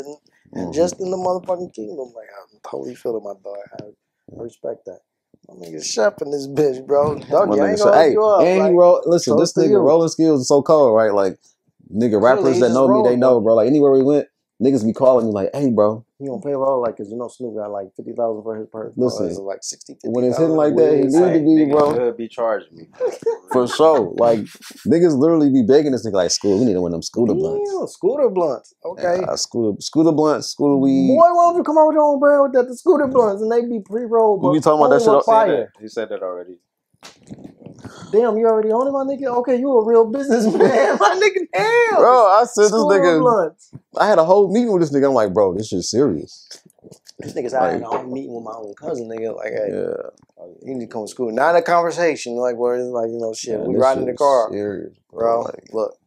and just in the motherfucking kingdom? Like, I'm totally feeling my dog. I respect that. I mean, chef in this bitch, bro. Doggy, I ain't gonna hook you up. And like, listen, this nigga rolling skills is so cold, right? Like, nigga, rappers that know me, they know, bro. Like, anywhere we went, niggas be calling me like, hey, bro. He on payroll, like, cause you know Snoop got like 50,000 for his purse. Bro. Listen, it's like 60, 50,000. When it's hitting like that, he need to be, bro. Could be charging me for sure. Like niggas literally be begging this nigga like, "School, we need to win them Scooter Blunts." Yeah, Scooter Bluntz. Okay. Scooter Blunts, Scooter weed. Boy, why don't you come out with your own brand with that? The Scooter Blunts, and they be pre-rolled. We be talking about that shit. Fire. He said that already. Damn, you already own it, my nigga? Okay, you a real businessman, my nigga. Damn. Bro, I said this Scooter nigga. Blunts. I had a whole meeting with this nigga. I'm like, bro, this shit's serious. This nigga's out in a whole meeting with my own cousin, nigga. Like, hey, yeah, you need to come to school. Not a conversation, like where it's like, you know, shit. Yeah, we riding in the car, serious, bro. Like, look,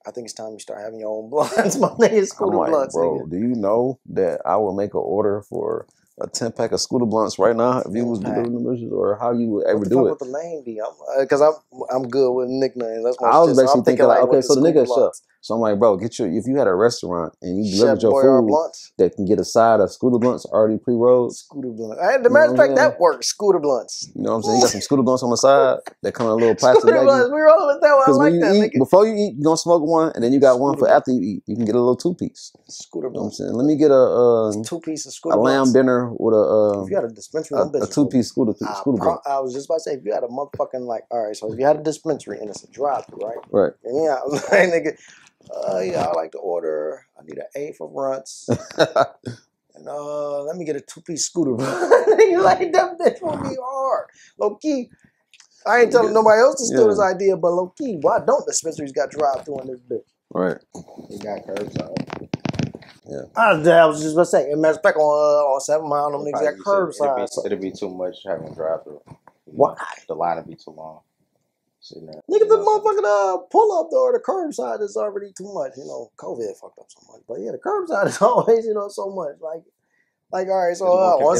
I think it's time you start having your own blunts, my nigga. Scooter like, Blunts, bro. nigga. Do you know that I would make an order for a 10-pack of Scooter Blunts right now if you was delivering the messages, or how you would ever do it? What the name be? Because I'm good with nicknames. That's my I was shit. basically So I'm thinking like, okay, so the nigga is Blunts. chef. So I'm like, bro, get your, if you had a restaurant and you delivered Chef your Boyard food Blunts. that can get a side of Scooter Blunts already pre-rolled. Scooter Blunts. The matter of fact, that works. Scooter Blunts. You know what I'm saying? You got some Scooter Blunts on the side that come in a little plastic Scooter Blunts. baggie. We rolling with that one. I Because like when you that, eat, nigga. before you eat, you're going to smoke one, and then you got one for after you eat. You can get a little 2-piece. Scooter You know what I'm Blunts. saying? Let me get a 2-piece of Scooter a lamb Blunts. dinner with If you had a dispensary, a 2-piece Scooter Blunt. I was just about to say, if you had a motherfucking, like, all right, so if you had a dispensary and it's a drive-through, right? Right. And yeah, I was like, nigga, yeah, I like to order, I need an 8 for brunts. And let me get a 2-piece Scooter Blunt. You like, that bitch will be hard. Low key, I ain't telling nobody else to steal this idea, but low key, why don't dispensaries got drive-through on this bitch? Right. He got curbside. Yeah. I was just about to say, matter of fact, on 7 Mile, them niggas got curbside. It'd be too much having drive-through. Why? The line would be too long. Sitting there. Nigga, the motherfucking pull up or the curbside is already too much. You know, COVID fucked up so much. But yeah, the curbside is always, you know, so much. Like all right, so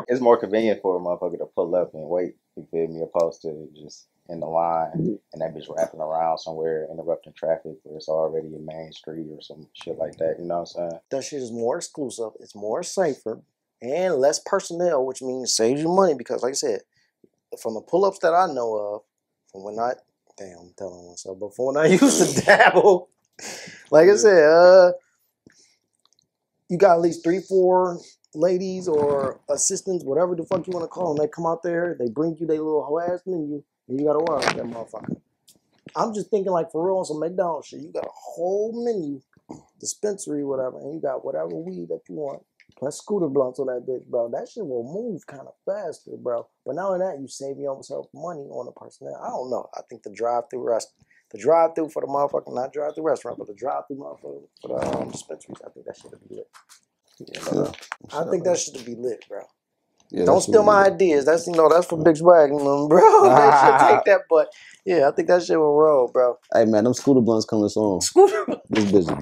it's more convenient for a motherfucker to pull up and wait. You feel me? Opposed to just in the line and that bitch wrapping around somewhere, interrupting traffic where it's already a main street or some shit like that. You know what I'm saying? That shit is more exclusive. It's more safer and less personnel, which means saves you money because, like I said, from the pull-ups that I know of, from when I'm telling myself, but from when I used to dabble, like I said, you got at least 3-4 ladies or assistants, whatever the fuck you want to call them. They come out there, they bring you their little harassment, and you got to order that motherfucker. I'm just thinking like for real on some McDonald's shit. You got a whole menu, dispensary, whatever, and you got whatever weed that you want. Plus Scooter Blunts on that bitch, bro. That shit will move kind of faster, bro. But not only that, you save yourself money on the personnel. I don't know. I think the drive-through for the motherfucking, not drive-through restaurant, but the drive-through motherfucker for the dispensaries, I think that shit would be lit. Yeah, I think that shit would be lit, bro. Yeah, don't steal my ideas. That's that's for Big Swag, bro. They should take that, but yeah, I think that shit will roll, bro. Hey man, them Scooter Blunts coming soon. Scooter This busy.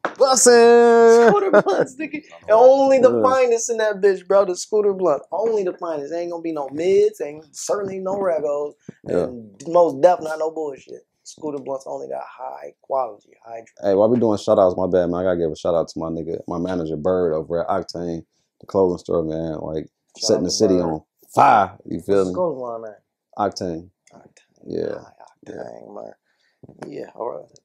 Bussin'! Scooter Blunts, nigga. And only the finest in that bitch, bro. The Scooter Blunt. Only the finest. Ain't gonna be no mids, ain't certainly no regos, and most definitely not no bullshit. Scooter Blunts only got high quality, high. Hey, while we doing shout outs, my bad, man. I gotta give a shout out to my nigga, my manager Bird over at Octane, the clothing store, man. Like setting the city on fire. You feel me? What's going on, man? Octane. Yeah. Octane, man. Yeah, all right.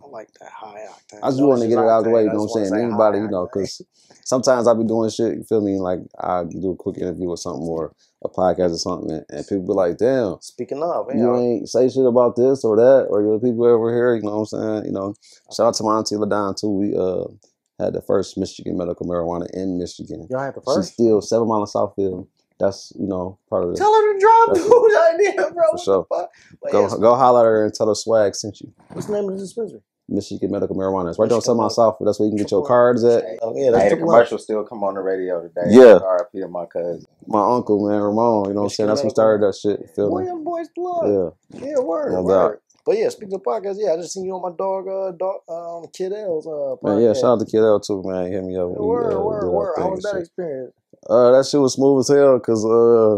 I like that high octane. I just want to get it out of the way, you know what I'm saying? Anybody, you know, because sometimes I be doing shit, you feel me? Like I do a quick interview or something or a podcast or something, and people be like, damn. Speaking of, you ain't say shit about this or that, or your people over here, you know what I'm saying? You know, shout out to my auntie LaDon too. We had the first Michigan medical marijuana in Michigan. Y'all had the first? She's still 7 Mile in Southfield. That's, you know, part of it. Tell her to drop the idea, bro. For sure. Go holler at her and tell her Swag sent you. What's the name of the dispensary? Michigan Medical Marijuana. It's right down 7 Mile South. That's where you can get your cards at. Oh, yeah, that's the commercial still come on the radio today. Yeah. RIP to my cousin. My uncle, man, Ramon, you know what I'm saying? That's who started that shit. You feel me? Boys blood. Yeah. Yeah, word. But yeah, speaking of podcasts, I just seen you on my dog Kid L's podcast. Man, yeah, shout out to Kid L too, man. Hit me up. Word. How was that experience? That shit was smooth as hell, cause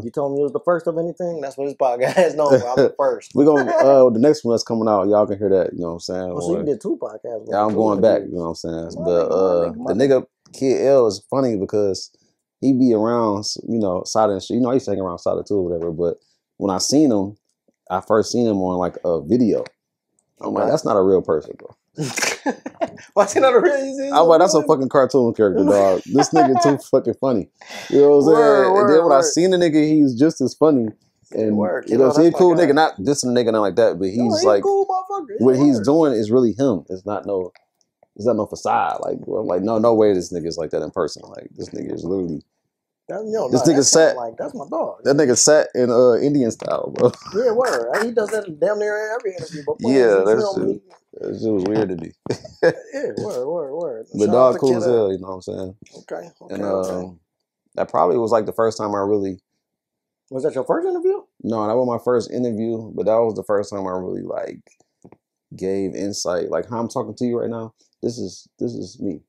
you told me it was the first of anything. That's what this podcast is known. I'm the first. We're gonna the next one that's coming out, y'all can hear that. You know what I'm saying? Oh, so you did 2 podcasts. Yeah, I'm going back. You know what I'm saying? But the nigga Kid L is funny because he be around, you know, Sada and shit. You know, I used to hang around Sada too, or whatever. But when I seen him, I first seen him on like a video. I'm like, that's not a real person, bro. What's another real? I'm like, that's a fucking cartoon character, dog. This nigga too fucking funny. You know what I'm saying? And then when I seen the nigga, he's just as funny. And you know, he's a cool nigga, not dissing the nigga, not like that, but he's like, cool motherfucker. what he's doing is really him. It's not no facade. Like, bro, like no way this nigga is like that in person. Like, this nigga is literally. This nigga sat like that's my dog. That nigga sat in Indian style, bro. Yeah, word. He does that damn near every interview. But yeah, that shit was weird to me. Yeah, word. But dog cool as hell, you know what I'm saying? Okay. And that probably was like the first time I really. Was that your first interview? No, that was my first interview, but that was the first time I really like gave insight. Like how I'm talking to you right now, this is me.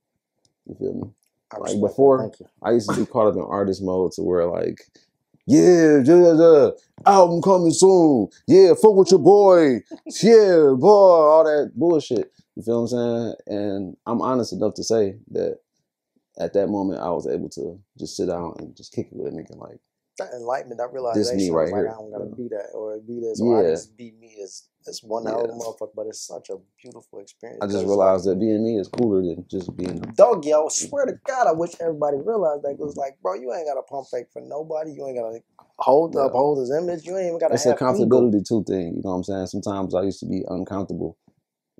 You feel me? Like before, I used to be caught up in artist mode to where like, yeah, album coming soon. Yeah, fuck with your boy. Yeah, boy, all that bullshit. You feel what I'm saying? And I'm honest enough to say that at that moment, I was able to just sit down and just kick it with a nigga like, that enlightenment, that realization, this me right here. I don't gotta be that or be this, or I just be me. It's one hell of a motherfucker, but it's such a beautiful experience. I just realized that being me is cooler than just being dog. Yo, swear to God, I wish everybody realized that. It was like, bro, you ain't gotta pump fake for nobody. You ain't gotta uphold his image. You ain't even gotta. It's a comfortability too thing. You know what I'm saying? Sometimes I used to be uncomfortable.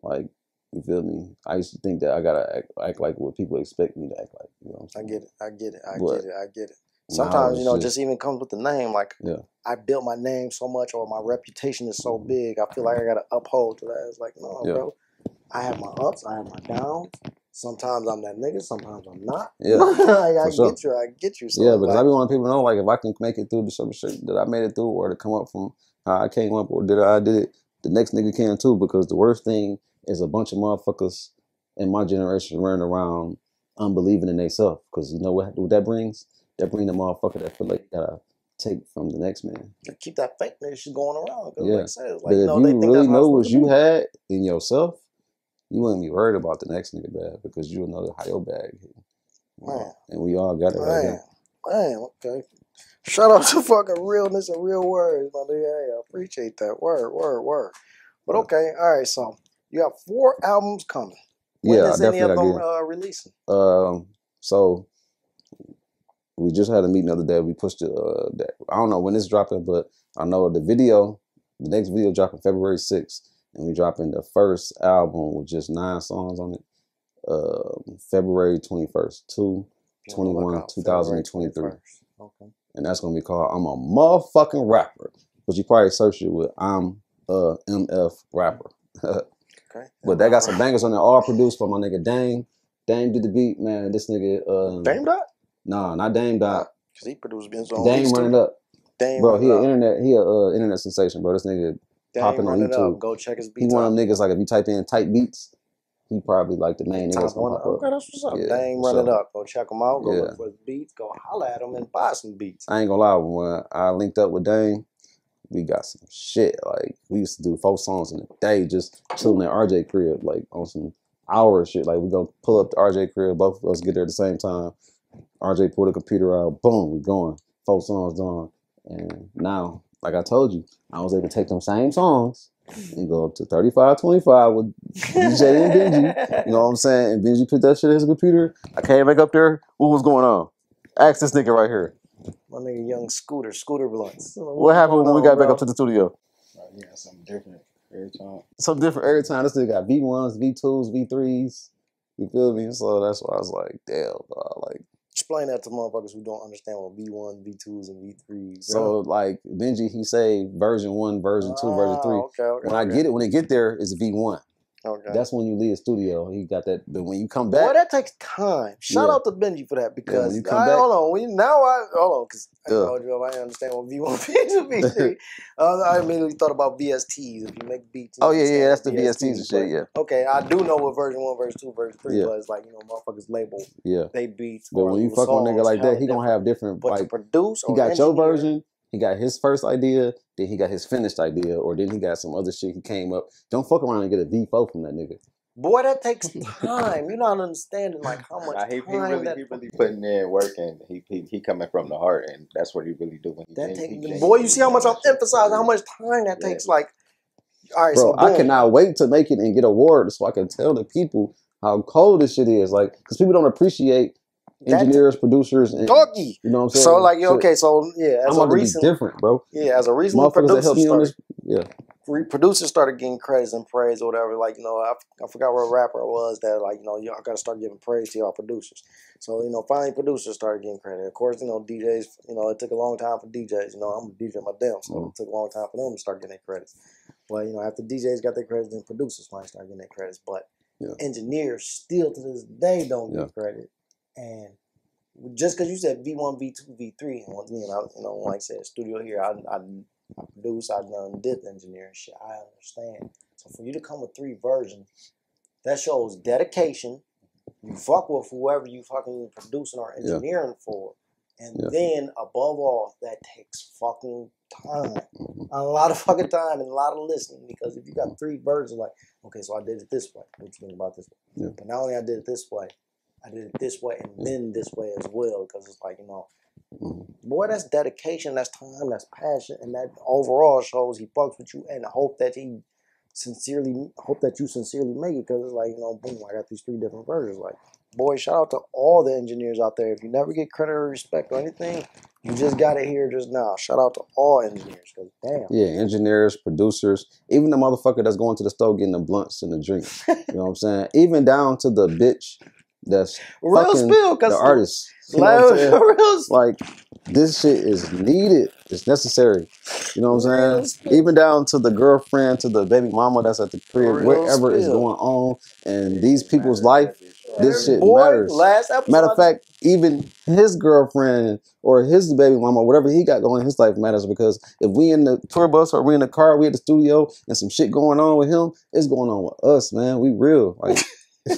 Like, you feel me? I used to think that I gotta act like what people expect me to act like. You know what I'm saying? I get it. Sometimes, you know, just even comes with the name. Like, I built my name so much, or my reputation is so big, I feel like I gotta uphold to that. It's like, no, bro. I have my ups, I have my downs. Sometimes I'm that nigga, sometimes I'm not. Yeah, I get you. So yeah, because I be wanting people to know, like, if I can make it through the some shit that I made it through, or to come up from how I came up, or I did it, the next nigga can too. Because the worst thing is a bunch of motherfuckers in my generation running around unbelieving in themselves. Because you know what that brings? That bring the motherfucker that feel like you gotta take from the next man. Keep that fake nigga shit going around. Yeah. Like I said, like, but if you really know what you had in yourself, you wouldn't be worried about the next nigga bag because you would know how your bag hit. Man. And we all got it right here. Man, okay. Shout out to fucking realness and real words, my nigga. Hey, I appreciate that. Word. But okay, all right, so you got 4 albums coming. When is any of them releasing? So we just had a meeting the other day. We pushed it. I don't know when it's dropping, but I know the next video dropping February 6th, and we dropping the first album with just 9 songs on it. February 21st, 2023. Okay. And that's gonna be called "I'm a Motherfucking Rapper," but you probably search it with "I'm a MF Rapper." Okay. But that got some bangers on there, all produced by my nigga Dame. Dame did the beat, man. This nigga Dame Dot? Nah, not Dame Dot. Cause he produced his own. Dame Run It Up. Dame, bro, he a internet sensation, bro. This nigga popping on YouTube. Go check his beats. He one of them niggas, like, if you type in type beats, he probably like the main niggas. Okay, that's what's up. Yeah, Dame Run It Up. Go check him out. Go look for his beats. Go holla at him and buy some beats. I ain't gonna lie, when I linked up with Dame, we got some shit. Like, we used to do 4 songs in a day, just chilling at RJ crib, like on some hour shit. Like, we gonna pull up to RJ crib, both of us get there at the same time. RJ pulled the computer out, boom, we going. 4 songs done. And now, like I told you, I was able to take them same songs and go up to 35-25 with DJ and Benji. You know what I'm saying? And Benji put that shit in his computer. I came back up there. What was going on? Ask this nigga right here. My nigga young Scooter Bluntz. What happened when we got back up to the studio? Yeah, something different every time. Something different every time. This nigga got V1s, V2s, V3s. You feel me? So that's why I was like, damn, dog. Like, explain that to motherfuckers who don't understand what V1, V2s, and V3s. So, like, Benji, he say version 1, version 2, version 3. Okay. When it get there, it's V1. Okay. That's when you leave the studio. He got that. But when you come back, boy, that takes time. Shout out to Benji for that because hold on. Because I told you I understand what V1, V2, V3. I immediately thought about VSTs. If you make beats. That's the VSTs and shit. Yeah. Okay, I do know what version 1, version 2, version 3 was. Like, you know, motherfuckers label. Yeah. They beats. But when you fuck with a nigga like that, he gonna have different. But like, to produce, he got your version. He got his first idea, then he got his finished idea, or then he got some other shit he came up. Don't fuck around and get a V4 from that nigga. Boy, that takes time. You're not understanding like how much time he really putting in work, and he coming from the heart, and that's what he really do. When boy, you see how much I'm emphasizing how much time that takes. Like, All right, Bro, so I boom. cannot wait to make it and get awards so I can tell the people how cold this shit is. Like, because people don't appreciate engineers, producers, and Doggy. you know what I'm saying. So like, Shit. okay, so yeah, as I'm a about to be recent, different, bro. yeah, as a recent Motherfuckers that producer help me on started, this, yeah. Producers started getting credits and praise or whatever. Like, you know, I forgot what rapper it was that, like, you know, y'all got to start giving praise to y'all producers. So, you know, finally producers started getting credit. Of course, you know, DJs, you know, it took a long time for DJs. You know, I'm a DJ my damn, so it took a long time for them to start getting their credits. But, you know, after DJs got their credits, then producers finally started getting their credits. But engineers still to this day don't get credit. And just because you said V1, V2, V3, and once again, you know, like I said, studio here, I produce, I done did engineer and shit. I understand. So for you to come with 3 versions, that shows dedication. You fuck with whoever you fucking producing or engineering for. And then above all, that takes fucking time. A lot of fucking time and a lot of listening, because if you got 3 versions, like, okay, so I did it this way. What you think about this way? But not only I did it this way, I did it this way and then this way as well, because it's like, you know, boy, that's dedication, that's time, that's passion, and that overall shows he fucks with you, and I hope that you sincerely make it, because it's like, you know, boom, I got these 3 different versions. Like, boy, shout out to all the engineers out there. If you never get credit or respect or anything, you just got it here just now. Shout out to all engineers, because damn. Yeah, engineers, producers, even the motherfucker that's going to the store getting the blunts and the drinks. You know what I'm saying? Even down to the bitch that's real fucking spill, the artist. You know what I'm saying? Real like, this shit is needed. It's necessary. You know what I'm saying? Even down to the girlfriend, to the baby mama that's at the crib, wherever is going on, and these people's life, this shit matters. Last episode, matter of fact, even his girlfriend or his baby mama, whatever he got going in his life matters, because if we in the tour bus or we in the car, we at the studio, and some shit going on with him, it's going on with us, man. We real. Like, I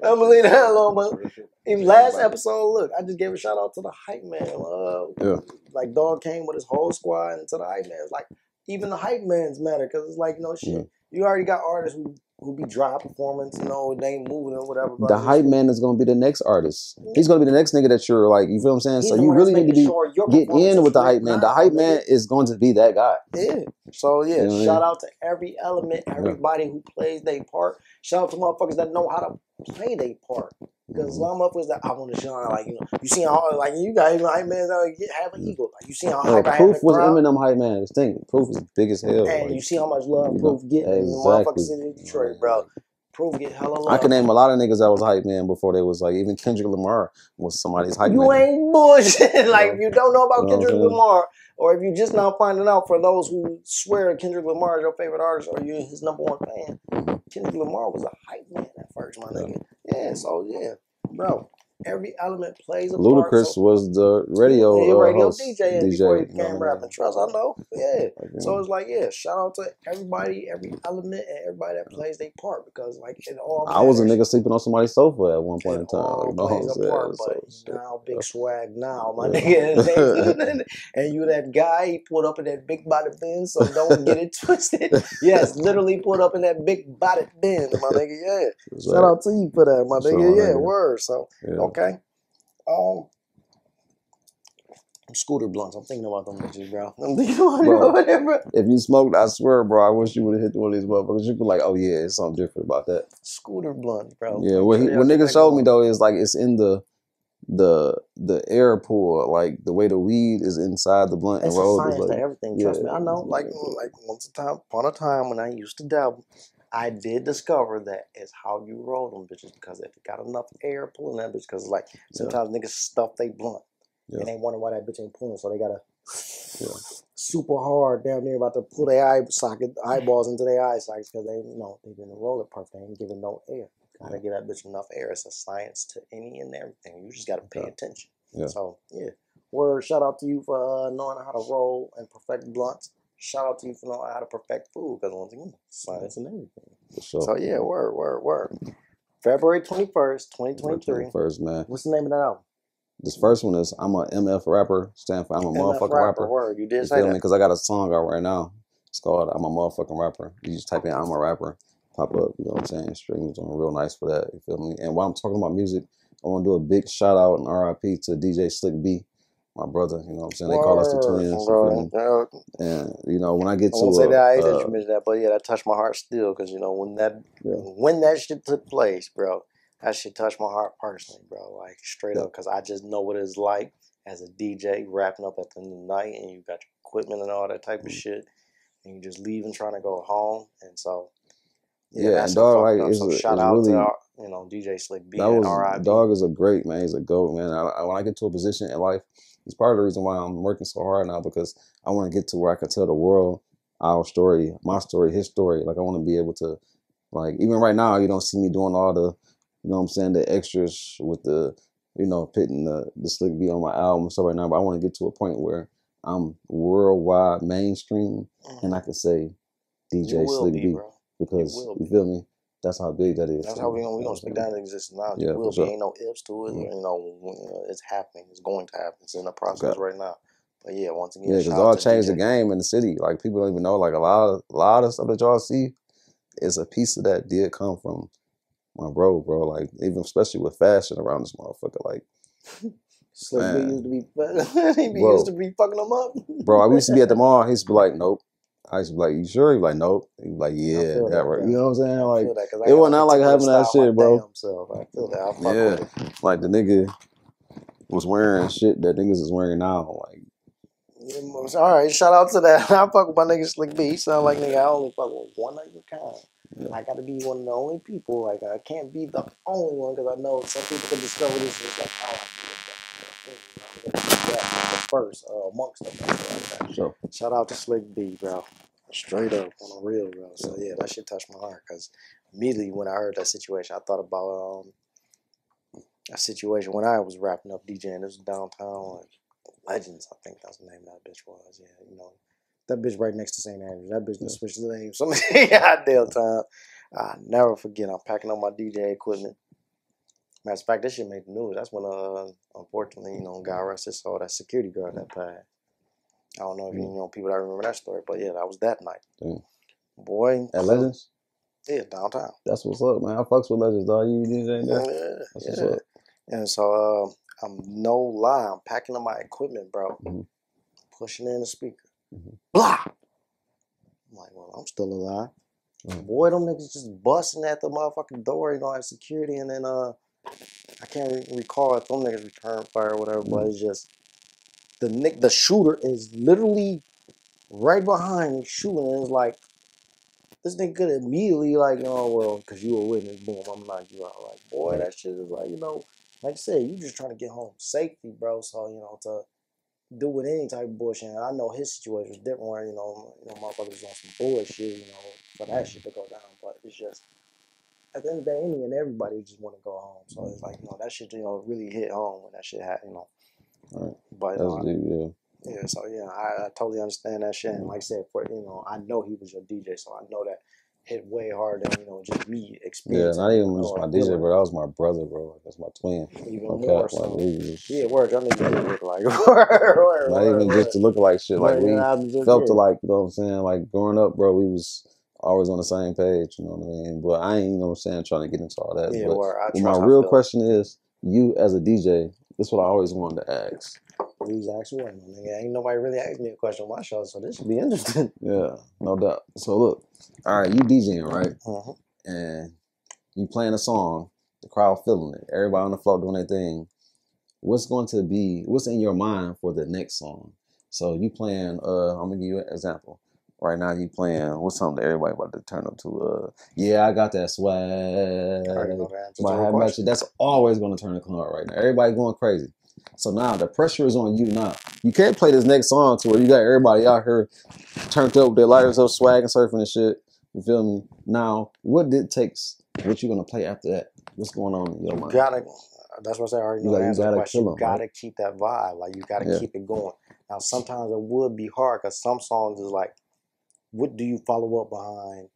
don't believe that alone, but in last episode, look, I just gave a shout out to the hype man. Like, Dog came with his whole squad, and to the hype man, it's like, even the hype mans matter, because it's like, you know, shit, you already got artists who be dry performance, you know, they ain't moving or whatever. The hype man is gonna be the next artist. He's gonna be the next nigga that you're like, you feel what I'm saying? So you really need to be get in with the hype man. The hype man is going to be that guy. Yeah. So yeah, shout out to every element, everybody who plays their part. Shout out to motherfuckers that know how to play their part. Because a lot of motherfuckers that I want to shine, like, you know, you see how, like, you got even hype man that have an ego. Like, you see how hype Proof was Eminem hype man. This thing, Proof is big as hell. And like, you see how much love Proof get in the motherfucking city of Detroit, bro. Proof get hella love. I can name a lot of niggas that was hype man before they was like, even Kendrick Lamar was somebody's hype man. You ain't bullshit. Like, if you don't know about Kendrick Lamar, or if you just now finding out, for those who swear Kendrick Lamar is your favorite artist or you're his #1 fan, Kendrick Lamar was a hype man at first, my nigga. Yeah, so yeah, bro. Every element plays a part. Ludacris was the radio host, DJ before he became rapping. Trust, I know. Yeah. So it's like, yeah, shout out to everybody, every element, and everybody that plays their part, because like it all matters. I was a nigga sleeping on somebody's sofa at one point in time. All plays a part, but now big swag now, my nigga. And you that guy, he pulled up in that big body Benz, so don't get it twisted. Yes, literally pulled up in that big body Benz, my nigga. Yeah. Shout out to you for that, my nigga. Yeah, word. So okay. Scooter Bluntz. I'm thinking about them bitches, bro. I'm thinking about it, bro. If you smoked, I swear, bro, I wish you would have hit one of these motherfuckers. You'd be like, oh yeah, it's something different about that. Scooter Bluntz, bro. Yeah, what niggas showed me though is like it's in the air pool, like the way the weed is inside the blunt and rolled. It's a science to everything. Trust me, I know. Like once upon a time when I used to dabble, I did discover that it's how you roll them bitches, because if it got enough air pulling that bitch, because like sometimes niggas stuff they blunt and they wonder why that bitch ain't pulling, so they gotta super hard down there about to pull their eyeballs into their eye sockets, because they they didn't roll it perfect. They ain't giving no air. Gotta give that bitch enough air. It's a science to any and everything. You just gotta pay attention. So yeah, word shout out to you for knowing how to roll and perfect blunts. Shout out to you for knowing how to perfect food, because once again, science and everything. So yeah, word. February 21st, 2023. 21st, man. What's the name of that album? This first one is I'm a MF rapper. Stand for I'm a motherfucking rapper. Word, you did you say feel that. me? Because I got a song out right now. It's called I'm a motherfucking rapper. You just type in I'm a rapper, pop up. You know what I'm saying? Streams on real nice for that. You feel me? And while I'm talking about music, I want to do a big shout out and RIP to DJ Slick B. my brother. You know what I'm saying? They call us the twins. You feel me? And you know, when I get I to won't say that I hate that you mentioned that, but yeah, that touched my heart still because you know when that shit took place, bro, that shit touched my heart personally, bro. Like straight up, because I just know what it's like as a DJ wrapping up at the end of the night, and you got your equipment and all that type of shit, and you just leaving trying to go home, and so that's and dog, like up. So shout out to our, DJ Slick B and RIP. Dog is a great man. He's a GOAT, man. When I get to a position in life, he's part of the reason why I'm working so hard now, because I want to get to where I can tell the world our story, my story, his story. Like I want to be able to, like, even right now, you don't see me doing all the, you know what I'm saying, the extras with the, putting the Slick B on my album and stuff right now. But I want to get to a point where I'm worldwide mainstream and I can say DJ Slick B, bro. because you feel me? That's how big that is. That's how we gonna speak down to existence now. Yeah, You will be. sure. Ain't no ifs to it. It's happening. It's going to happen. It's in the process right now. But yeah, once again, because y'all changed the game in the city. Like people don't even know. Like a lot of stuff that y'all see is a piece of that did come from my bro. Like even especially with fashion around this motherfucker. Like Slick B used to be used to be fucking them up. Bro, I used to be at the mall. He used to be like, nope. I used to be like, you sure? He be like, nope. He be like, yeah, that right. You know what I'm saying? Like, it wasn't not like having that shit, bro. I feel that. Like the nigga was wearing shit that niggas is wearing now. Like, all right, shout out to that. I fuck with my nigga Slick B. He sound like nigga I only fuck with one of your kind. I gotta be one of the only people. Like I can't be the only one because I know some people can discover this and it's like, oh, I'm gonna do that first amongst them. Like that. Sure. Shout out to Slick B, bro. Straight up on a real, bro. So yeah, that shit touched my heart because immediately when I heard that situation, I thought about a situation when I was wrapping up DJing. This was downtown, like Legends, I think that's the name of that bitch was. Yeah, that bitch right next to St. Andrews. That bitch just switched the name so many goddamn time. I never forget. I'm packing up my DJ equipment. Matter of fact, this shit made the news. That's when, unfortunately, God rest his soul, that security guard that passed. I don't know if people that remember that story, but yeah, that was that night. Boy, at Legends. Yeah, downtown. That's what's up, man. I fucks with Legends, dog. You DJ there? That's what's up. And so, I'm no lie. I'm packing up my equipment, bro. Pushing in the speaker. Blah! I'm like, well, I'm still alive. Boy, them niggas just busting at the motherfucking door, at security, and then I can't recall if them niggas returned fire or whatever, but it's just the shooter is literally right behind me shooting, and it's like this nigga could immediately like, well, because you were witness, boom, I'm not you out. Like, boy, that shit is like, like I said, you just trying to get home safety, bro. So, to do with any type of bullshit. And I know his situation was different where, motherfuckers was on some bullshit, for that shit to go down. But it's just, at the end of the day, any and everybody just want to go home. So it's like, that shit, really hit home when that shit happened, Right. But, yeah, so yeah, I totally understand that shit. And like I said, I know he was your DJ, so I know that hit way harder than, just me experiencing. Yeah, not even just my DJ, bro. That was my brother, bro. That's my twin. Even more so. Like, yeah, word, y'all niggas look like. Not even just to look like shit. Like, we felt like, you know what I'm saying? Like, growing up, bro, we was always on the same page, you know what I mean? But I ain't, trying to get into all that. Yeah, but my real question is, you as a DJ, this is what I always wanted to ask. Please ask one, nigga. Ain't nobody really asked me a question on my show, so this should be interesting. Yeah, no doubt. So look, all right, you DJing, right? And you playing a song, the crowd feeling it, everybody on the floor doing their thing. What's in your mind for the next song? So you playing, I'm gonna give you an example. Right now you playing, what's something that everybody about to turn up to? Yeah, I got that swag. That's always gonna turn the club right now. Everybody going crazy. So now the pressure is on you now. You can't play this next song to where you got everybody out here turned up with their lighters up, swag and surfing and shit. You feel me? Now, what takes? What you gonna play after that? What's going on in your mind? That's what I said. I already know the answer to the question. You gotta keep that vibe. Like, you gotta keep it going. Now, sometimes it would be hard because some songs is like, what do you follow up behind?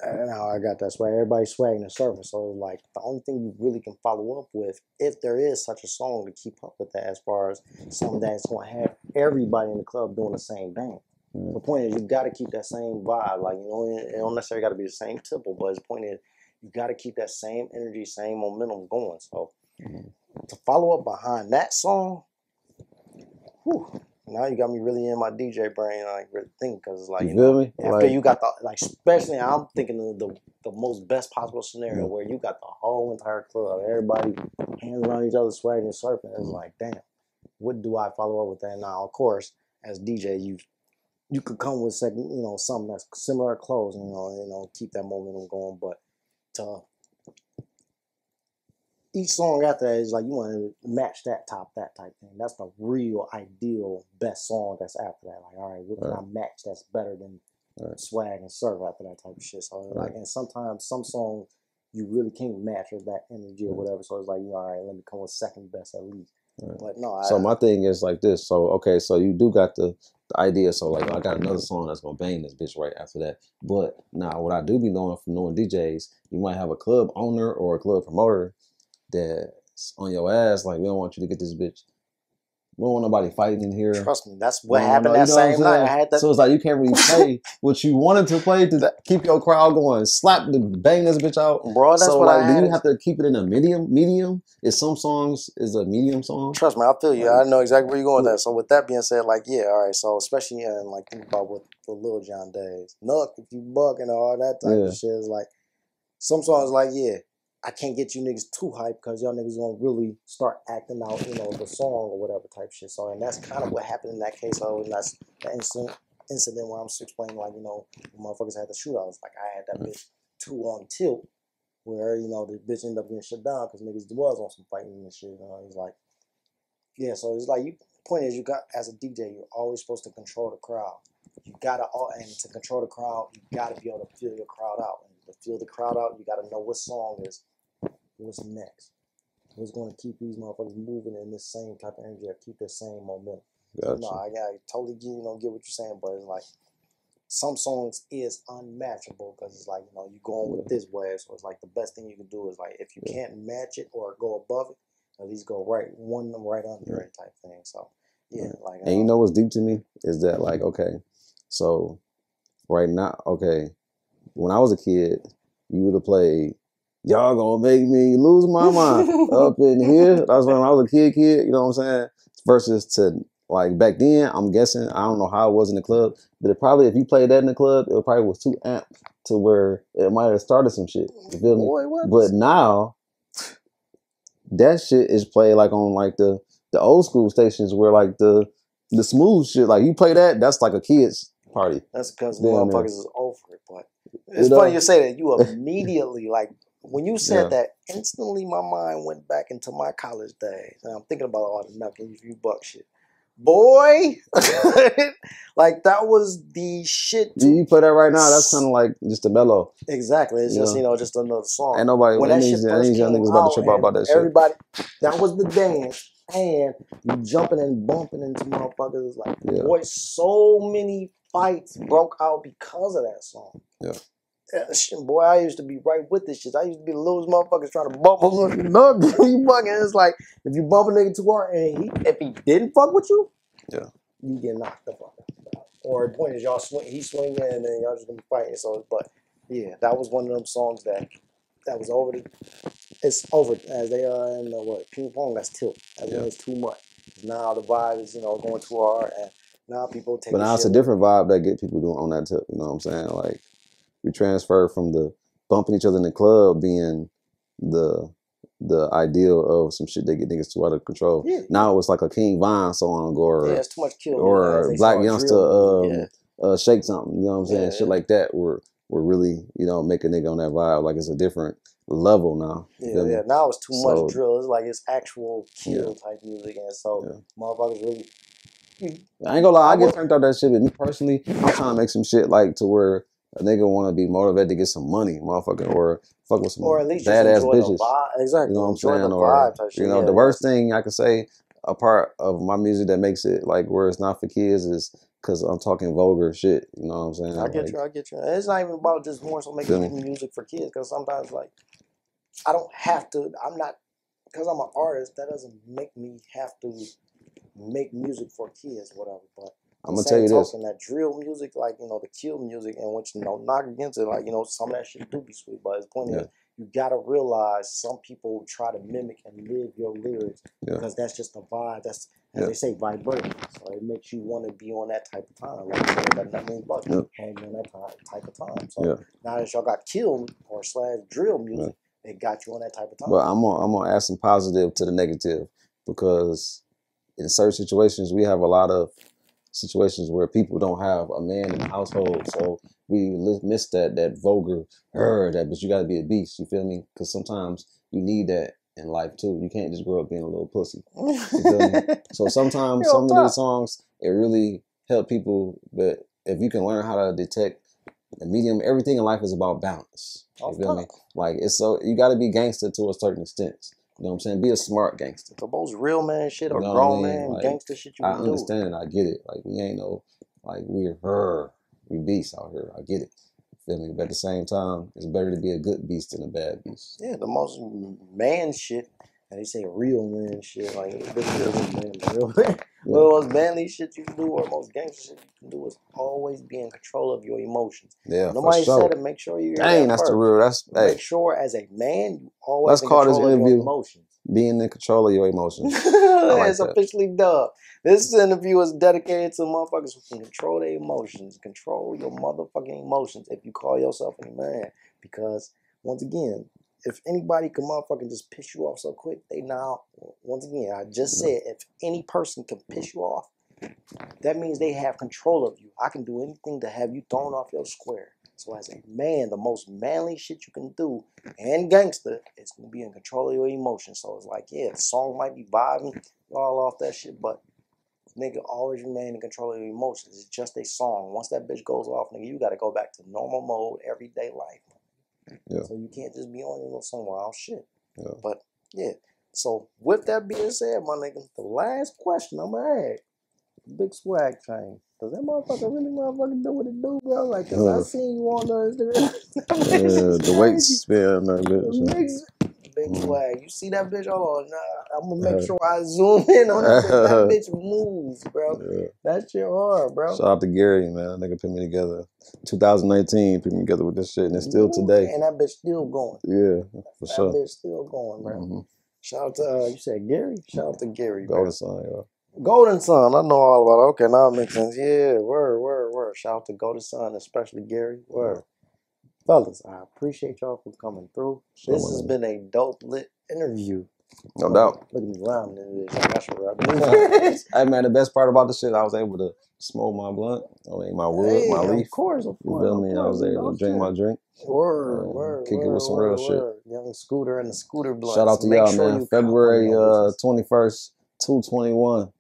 Now I got that swag. Everybody's swagging the surface. So like the only thing you really can follow up with, if there is such a song to keep up with that, as far as something that's going to have everybody in the club doing the same thing. The point is, you got to keep that same vibe. Like, it don't necessarily got to be the same tempo, but the point is, you got to keep that same energy, same momentum going. So to follow up behind that song, Whew. Now you got me really in my DJ brain, like really thinking, because like You you feel know, me? after Like, you got the like, especially I'm thinking of the most best possible scenario where you got the whole entire club, everybody hands around each other, swagging and surfing. It's like, damn, what do I follow up with that? Now, of course, as DJ, you could come with second, you know, something that's similar clothes, you know, keep that momentum going, but to each song after that is like you want to match that, top that type thing. That's the real ideal best song that's after that. Like, all right, what can I match that's better than swag and surf after that type of shit? So like, and sometimes some songs you really can't match with that energy or whatever. So it's like, all right, let me come with second best at least. But no, so my thing is like this. So okay, so you do got the idea. So like, I got another song that's gonna bang this bitch right after that. But now, what I do be knowing from knowing DJs, you might have a club owner or a club promoter that's on your ass. Like, we don't want you to get this bitch. We don't want nobody fighting in here. Trust me, that's what happened that same night. I had that. So it's like you can't really play what you wanted to play to keep your crowd going. Slap the bang this bitch out, bro. That's so what like, I had. do you have to keep it in a medium? Is some songs is a medium song? Trust me, I feel you. I know exactly where you're going with that. So with that being said, like, yeah, all right. So especially in like think about with the Lil Jon days, Nuck, if you buck and all that type of shit is like some songs like, yeah, I can't get you niggas too hyped because y'all niggas gonna really start acting out, you know, the song or whatever type shit. So and that's kind of what happened in that case. So and that's the incident where I'm explaining, like, you know, the motherfuckers had the shootouts. Like I had that bitch 2 on tilt, where, you know, the bitch ended up getting shut down because niggas was on some fighting and shit. You know, it's like, yeah. So it's like, the point is, you got, as a DJ, you're always supposed to control the crowd. You gotta, and to control the crowd, you gotta be able to feel your crowd out. And to feel the crowd out, you gotta know what song is what's next. What's going to keep these motherfuckers moving in this same type of energy, or keep the same momentum. Gotcha. No, I totally get what you're saying, but it's like some songs is unmatchable because it's like, you know, you're going with this wave, so it's like the best thing you can do is like, if you can't match it or go above it, at least go right under it type thing. So yeah, like, and you know what's deep to me is that, like, okay, so right now, okay, when I was a kid, you would have played "Y'all Gonna Make Me Lose My Mind" up in here. That was when I was a kid, you know what I'm saying? Versus to like back then, I'm guessing, I don't know how it was in the club, but it probably, if you played that in the club, it probably was too amped to where it might have started some shit. You feel me? Boy, but now that shit is played like on like the old school stations where like the smooth shit, like you play that, that's like a kid's party. That's because motherfuckers is over it. But it's funny you say that. You immediately, like, when you said that, instantly my mind went back into my college days. And I'm thinking about all the knuckle you buck shit. Boy, like that was the shit. You play that right now, that's kind of like just a mellow. Exactly. It's just, you know, just another song. Ain't nobody, when that shit first young came niggas about out, to trip out about that shit. Everybody, that was the dance. And you jumping and bumping into motherfuckers. Like, boy, so many fights broke out because of that song. Yeah. Shit, boy, I used to be right with this shit. I used to be the littlest motherfuckers trying to bump him. No, you bugging. It's like, if you bump a nigga too hard and if he didn't fuck with you, you get knocked the fuck out. Or the point is, y'all he's swinging and then y'all just gonna be fighting. So, but yeah, that was one of them songs that was over. It's over, as they are in the ping pong. That's tilt. That's when it's too much. Now the vibe is, you know, going too hard, and now people take. But now it's a different vibe that get people doing on that tip. You know what I'm saying? Like, we transfer from the bumping each other in the club being the ideal of some shit that get niggas too out of control. Yeah. Now it's like a King Von song, or it's too much kill, or Black Youngster shake something. You know what I'm saying? Shit like that. We're really, you know, make a nigga on that vibe. Like, it's a different level now. Yeah. Now it's too much drill. It's like it's actual kill type music, and so motherfuckers really. I ain't gonna lie, I get turned out that shit. But me personally, I'm trying to make some shit like to where a nigga want to be motivated to get some money, motherfucker, or fuck with some badass bitches. Exactly. You know what I'm saying? Or you know, the worst thing I could say, a part of my music that makes it like where it's not for kids, is because I'm talking vulgar shit. You know what I'm saying? I get you. It's not even about just more so making music for kids, because sometimes, like, I don't have to. I'm not, because I'm an artist. That doesn't make me have to make music for kids, whatever. But I'm gonna tell you this: that drill music, like, you know, the kill music, and which, you know, knock against it, like, you know, some of that shit do be sweet. But the point is, you gotta realize some people try to mimic and live your lyrics because that's just a vibe. That's as they say, vibrating. So it makes you want to be on that type of time. Like that means about hanging on that type of time. So now that y'all got killed or / drill music, it got you on that type of time. But I'm gonna add some positive to the negative, because in certain situations we have a lot of situations where people don't have a man in the household, so we miss that vulgar but you got to be a beast, you feel me? Because sometimes you need that in life too. You can't just grow up being a little pussy, you feel me? So sometimes some of these songs, it really help people, but if you can learn how to detect the medium, everything in life is about balance, you feel me? Like, it's so, you got to be gangster to a certain extent. You know what I'm saying? Be a smart gangster. The most real man shit or grown man like, gangster shit you can do. I understand it. I get it. Like, we ain't no, like, we beasts out here. I get it. Feel me? But at the same time, it's better to be a good beast than a bad beast. Yeah, the most man shit, and they say real man shit, like, real man. Well, the most manly shit you can do or most gangster shit you can do is always be in control of your emotions. Yeah, nobody for sure. said it. Make sure you. Dang, that's the real. Make sure as a man you always. Let's call this interview emotions. Being in control of your emotions. It's officially dubbed. This interview is dedicated to motherfuckers who can control their emotions. Control your motherfucking emotions if you call yourself a man. Because once again, if anybody can motherfucking just piss you off so quick, they now, once again, I just said, if any person can piss you off, that means they have control of you. I can do anything to have you thrown off your square. So as a man, the most manly shit you can do, and gangster, is going to be in control of your emotions. So it's like, yeah, the song might be vibing all off that shit, but nigga, always remain in control of your emotions. It's just a song. Once that bitch goes off, nigga, you got to go back to normal mode, everyday life. Yeah. So you can't just be on some wild shit. Yeah. But yeah. So with that being said, my nigga, the last question I'm gonna ask, Big Swag Chain. Does that motherfucker really motherfucking do what it do, bro? Like, cause I seen you on the Instagram. The weights spin that bitch. Big Swag. You see that bitch? Hold on. Nah, I'm gonna make sure I zoom in on that bitch. That bitch moves, bro. Yeah. That shit hard, bro. Shout out to Gary, man. That nigga put me together. 2019 put me together with this shit, and it's still today. And that bitch still going. Yeah, for sure. That bitch still going, bro. Shout out to, you said Gary? Shout out to Gary, bro. Golden Son, yeah. Golden Son, I know all about it. Okay, now it makes sense. Yeah, word. Shout out to Golden Son, especially Gary. Word. Fellas, I appreciate y'all for coming through. This has been a dope lit interview. No doubt. Look at me rhyming in this. Hey man, the best part about the shit, I was able to smoke my blunt, my wood, my leaf. Of course. You feel me? I was able to drink my drink. Word. Kick it with some real shit. Young Scooter and the Scooter Bluntz. Shout out to y'all, man. February 21st, 221.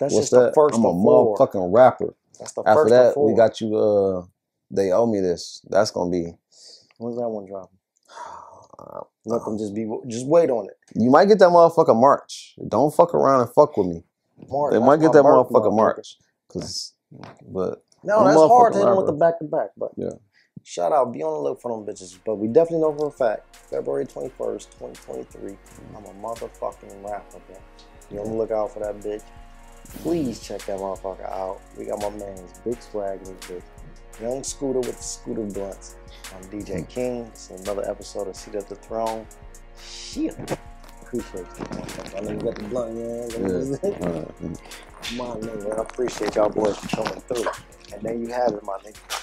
That's What's just that? the first I'm a motherfucking rapper. That's the After first that, before. we got you, They Owe Me This. That's gonna be. When's that one dropping? Let them just wait on it. You might get that motherfucker March. Don't fuck around and fuck with me. March. They might get that motherfucker March. But no, that's hard to hit them with the back-to-back. But yeah. Shout out, be on the look for them bitches. But we definitely know for a fact, February 21st, 2023, I'm a motherfucking rapper, bro. Be on the lookout for that bitch. Please check that motherfucker out. We got my man's Big Swag in this bitch. Young Scooter with the Scooter Bluntz. I'm DJ King. This is another episode of Seat at the Throne. Shit. Appreciate you. I know you got the blunt, man. Come on, nigga. I appreciate y'all boys for coming through. And there you have it, my nigga.